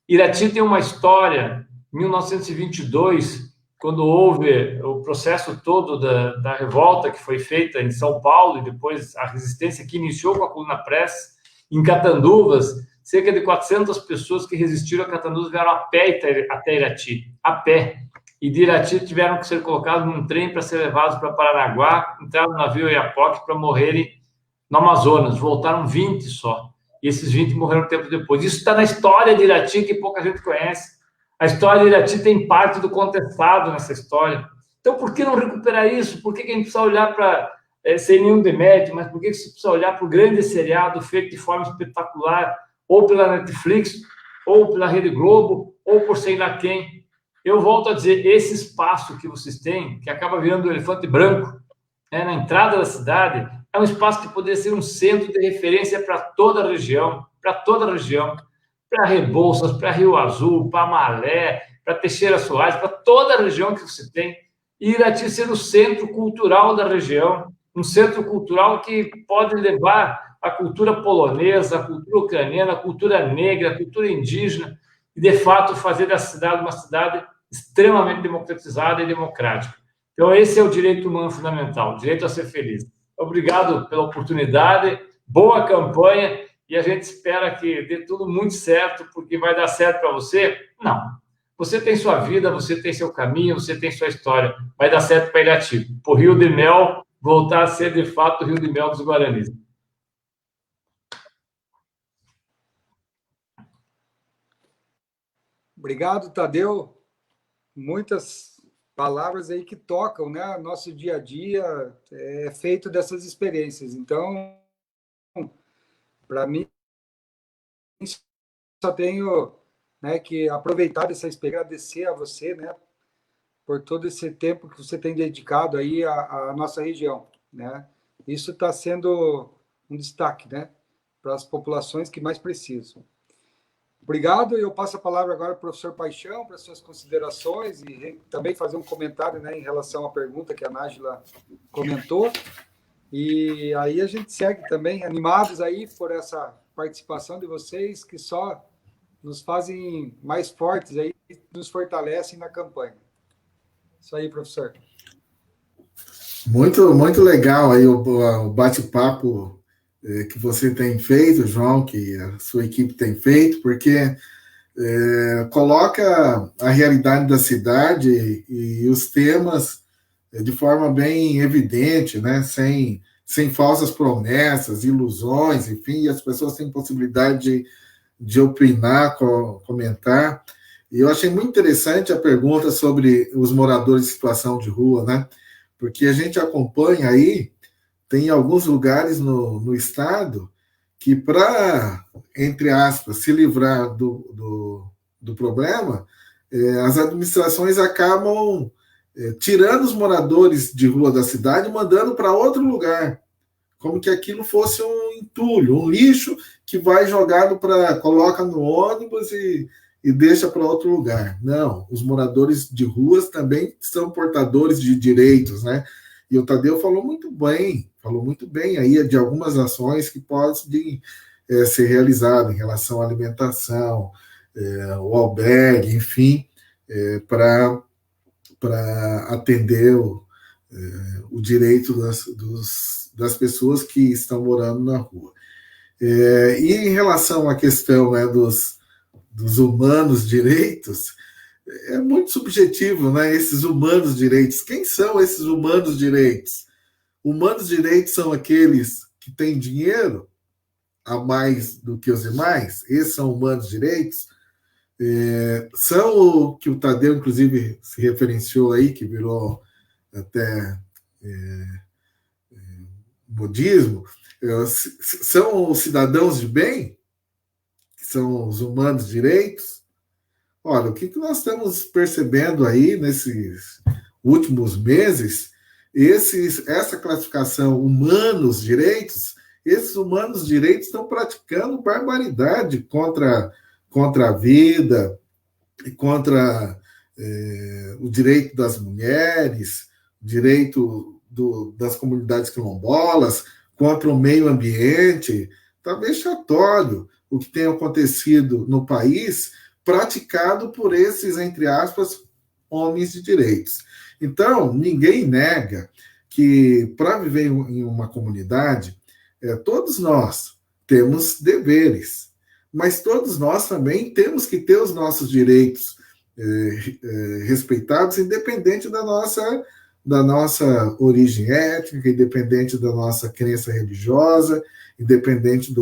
Irati tem uma história, em 1922, quando houve o processo todo da revolta que foi feita em São Paulo, e depois a resistência que iniciou com a Coluna Press, em Catanduvas, cerca de 400 pessoas que resistiram a Catanduvas vieram a pé até Irati, a pé. E de Irati tiveram que ser colocados num trem para ser levados para Paranaguá, entraram no navio Oiapoque para morrerem no Amazonas. Voltaram 20 só. E esses 20 morreram tempo depois. Isso está na história de Irati, que pouca gente conhece. A história de Irati tem parte do contestado nessa história. Então, por que não recuperar isso? Por que a gente precisa olhar para, sem nenhum demérito, mas por que você precisa olhar para o grande seriado feito de forma espetacular, ou pela Netflix, ou pela Rede Globo, ou por sei lá quem? Eu volto a dizer, esse espaço que vocês têm, que acaba virando o elefante branco, na entrada da cidade, é um espaço que poderia ser um centro de referência para toda a região, para Rebouças, para Rio Azul, para Malé, para Teixeira Soares, para toda a região que você tem, e Irati ser o centro cultural da região, um centro cultural que pode levar a cultura polonesa, a cultura ucraniana, a cultura negra, a cultura indígena, e, de fato, fazer da cidade uma cidade extremamente democratizada e democrática. Então, esse é o direito humano fundamental, o direito a ser feliz. Obrigado pela oportunidade, boa campanha, e a gente espera que dê tudo muito certo, porque vai dar certo para você? Não. Você tem sua vida, você tem seu caminho, você tem sua história. Vai dar certo para Irati, para o Rio de Mel voltar a ser, de fato, o Rio de Mel dos Guaranis.
Obrigado, Tadeu. Muitas palavras aí que tocam, né? Nosso dia a dia é feito dessas experiências. Então, para mim, só tenho, né, que aproveitar dessa experiência, agradecer a você, né, por todo esse tempo que você tem dedicado aí à nossa região, né? Isso está sendo um destaque, né, para as populações que mais precisam. Obrigado, eu passo a palavra agora para o professor Paixão, para suas considerações e também fazer um comentário, né, em relação à pergunta que a Nájila comentou. E aí a gente segue também, animados aí por essa participação de vocês, que só nos fazem mais fortes aí, nos fortalecem na campanha. Isso aí, professor.
Muito, muito legal aí o bate-papo que você tem feito, João, que a sua equipe tem feito, porque coloca a realidade da cidade e os temas de forma bem evidente, né? Sem falsas promessas, ilusões, enfim, e as pessoas têm possibilidade de opinar, comentar. E eu achei muito interessante a pergunta sobre os moradores em situação de rua, né? Porque a gente acompanha aí, tem alguns lugares no estado que, para, entre aspas, se livrar do problema, as administrações acabam tirando os moradores de rua da cidade e mandando para outro lugar, como que aquilo fosse um entulho, um lixo que vai jogado coloca no ônibus e deixa para outro lugar. Não, os moradores de ruas também são portadores de direitos, né? E o Tadeu falou muito bem aí de algumas ações que podem ser realizadas em relação à alimentação, o albergue, enfim, para atender o direito das pessoas que estão morando na rua. E em relação à questão, né, dos humanos direitos, é muito subjetivo, né, esses humanos direitos. Quem são esses humanos direitos? Humanos direitos são aqueles que têm dinheiro a mais do que os demais? Esses são humanos direitos? São o que o Tadeu, inclusive, se referenciou aí, que virou até budismo, são os cidadãos de bem, que são os humanos direitos. Olha, o que nós estamos percebendo aí nesses últimos meses, essa classificação humanos direitos, esses humanos direitos estão praticando barbaridade contra a vida, contra o direito das mulheres, o direito das comunidades quilombolas, contra o meio ambiente. Está vexatório o que tem acontecido no país, praticado por esses, entre aspas, homens de direitos. Então, ninguém nega que, para viver em uma comunidade, todos nós temos deveres, mas todos nós também temos que ter os nossos direitos respeitados, independente da nossa origem étnica, independente da nossa crença religiosa, independente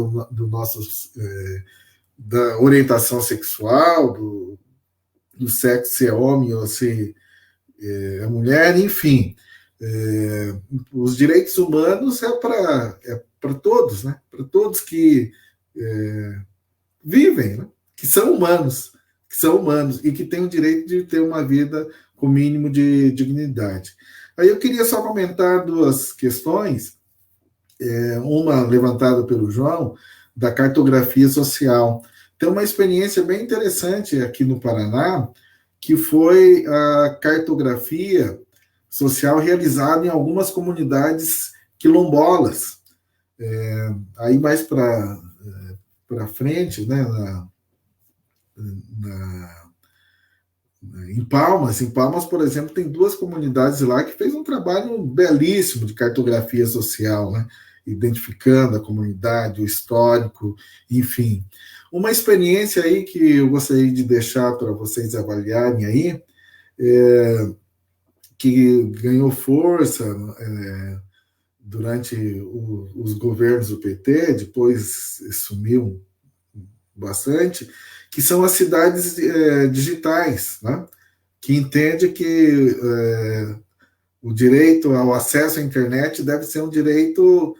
da orientação sexual, do sexo, se é homem ou se é mulher, enfim. Os direitos humanos é para todos, né? Para todos que vivem, né? que são humanos e que têm o direito de ter uma vida com o mínimo de dignidade. Aí eu queria só comentar duas questões, uma levantada pelo João, da cartografia social. Tem uma experiência bem interessante aqui no Paraná, que foi a cartografia social realizada em algumas comunidades quilombolas. Aí mais para frente, né, em Palmas, por exemplo, tem 2 comunidades lá que fez um trabalho belíssimo de cartografia social, né? Identificando a comunidade, o histórico, enfim. Uma experiência aí que eu gostaria de deixar para vocês avaliarem aí, que ganhou força durante os governos do PT, depois sumiu bastante, que são as cidades digitais, né? Que entende que o direito ao acesso à internet deve ser um direito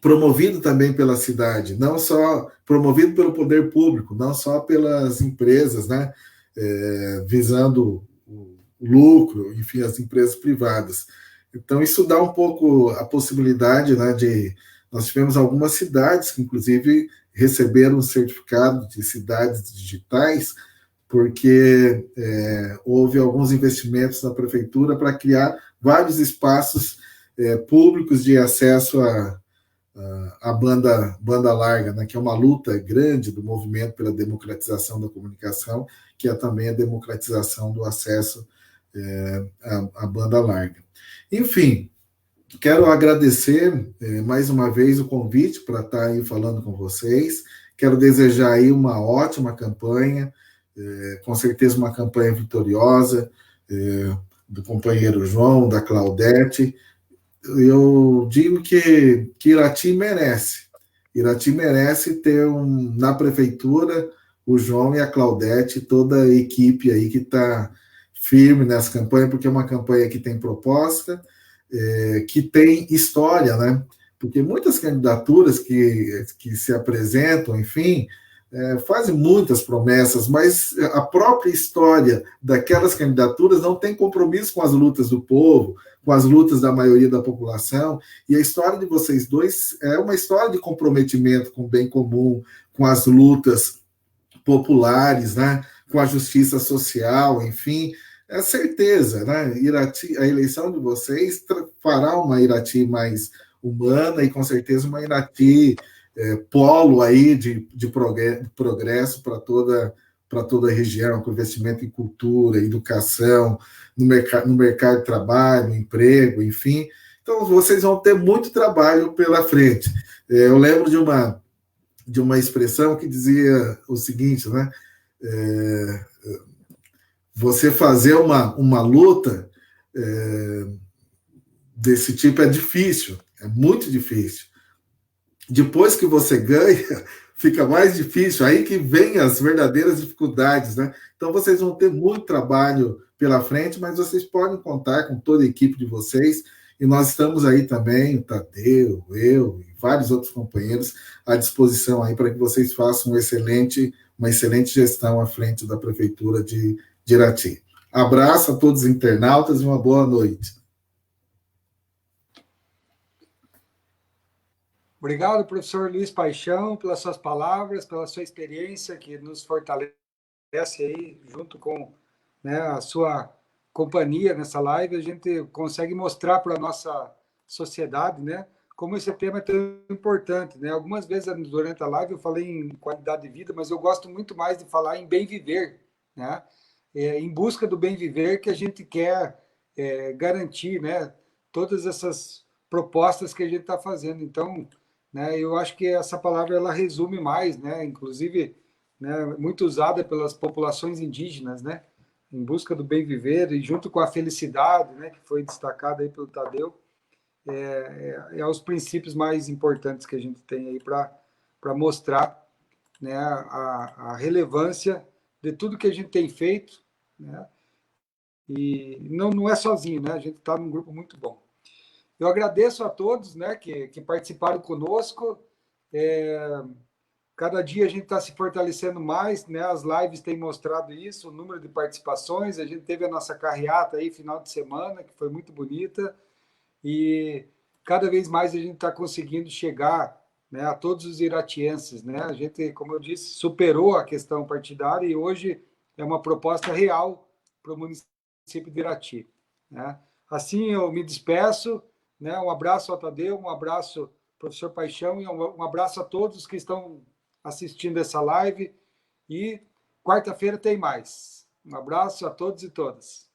promovido também pela cidade, não só promovido pelo poder público, não só pelas empresas, né? Visando o lucro, enfim, as empresas privadas. Então, isso dá um pouco a possibilidade, né, nós tivemos algumas cidades que, inclusive, receberam um certificado de cidades digitais, porque houve alguns investimentos na prefeitura para criar vários espaços públicos de acesso à banda larga, né, que é uma luta grande do movimento pela democratização da comunicação, que é também a democratização do acesso à banda larga. Enfim, quero agradecer mais uma vez o convite para estar aí falando com vocês. Quero desejar aí uma ótima campanha, com certeza uma campanha vitoriosa, do companheiro João, da Claudete. Eu digo que Irati merece. Irati merece ter na prefeitura o João e a Claudete, toda a equipe aí que está firme nessa campanha, porque é uma campanha que tem proposta, que tem história, né? Porque muitas candidaturas que se apresentam, enfim, fazem muitas promessas, mas a própria história daquelas candidaturas não tem compromisso com as lutas do povo, com as lutas da maioria da população, e a história de vocês dois é uma história de comprometimento com o bem comum, com as lutas populares, né? Com a justiça social, enfim, é certeza, né? Irati, a eleição de vocês fará uma Irati mais humana e com certeza uma Irati polo aí de progresso para toda a região, com investimento em cultura, educação, no mercado de trabalho, emprego, enfim. Então, vocês vão ter muito trabalho pela frente. Eu lembro de uma expressão que dizia o seguinte, né? Você fazer uma luta desse tipo é difícil, é muito difícil. Depois que você ganha, fica mais difícil, aí que vem as verdadeiras dificuldades, né? Então, vocês vão ter muito trabalho pela frente, mas vocês podem contar com toda a equipe de vocês, e nós estamos aí também, o Tadeu, eu e vários outros companheiros à disposição aí para que vocês façam uma excelente gestão à frente da Prefeitura de Irati. Abraço a todos os internautas e uma boa noite.
Obrigado, professor Luiz Paixão, pelas suas palavras, pela sua experiência, que nos fortalece aí, junto com, né, a sua companhia nessa live, a gente consegue mostrar para a nossa sociedade, né, como esse tema é tão importante, né? Algumas vezes durante a live eu falei em qualidade de vida, mas eu gosto muito mais de falar em bem viver, né? Em busca do bem viver que a gente quer garantir, né, todas essas propostas que a gente está fazendo. Então, né, eu acho que essa palavra ela resume mais, né, inclusive, né, muito usada pelas populações indígenas, né, em busca do bem viver e junto com a felicidade, né, que foi destacada aí pelo Tadeu, os princípios mais importantes que a gente tem aí para mostrar, né, a relevância de tudo que a gente tem feito, né, e não é sozinho, né, a gente está num grupo muito bom. Eu agradeço a todos, né, que participaram conosco. Cada dia a gente está se fortalecendo mais, né? As lives têm mostrado isso, o número de participações. A gente teve a nossa carreata aí final de semana, que foi muito bonita, e cada vez mais a gente está conseguindo chegar, né, a todos os iratienses, né? A gente, como eu disse, superou a questão partidária e hoje é uma proposta real para o município de Irati, né? Assim eu me despeço. Né? Um abraço ao Tadeu, um abraço ao professor Paixão e um abraço a todos que estão assistindo essa live. E quarta-feira tem mais. Um abraço a todos e todas.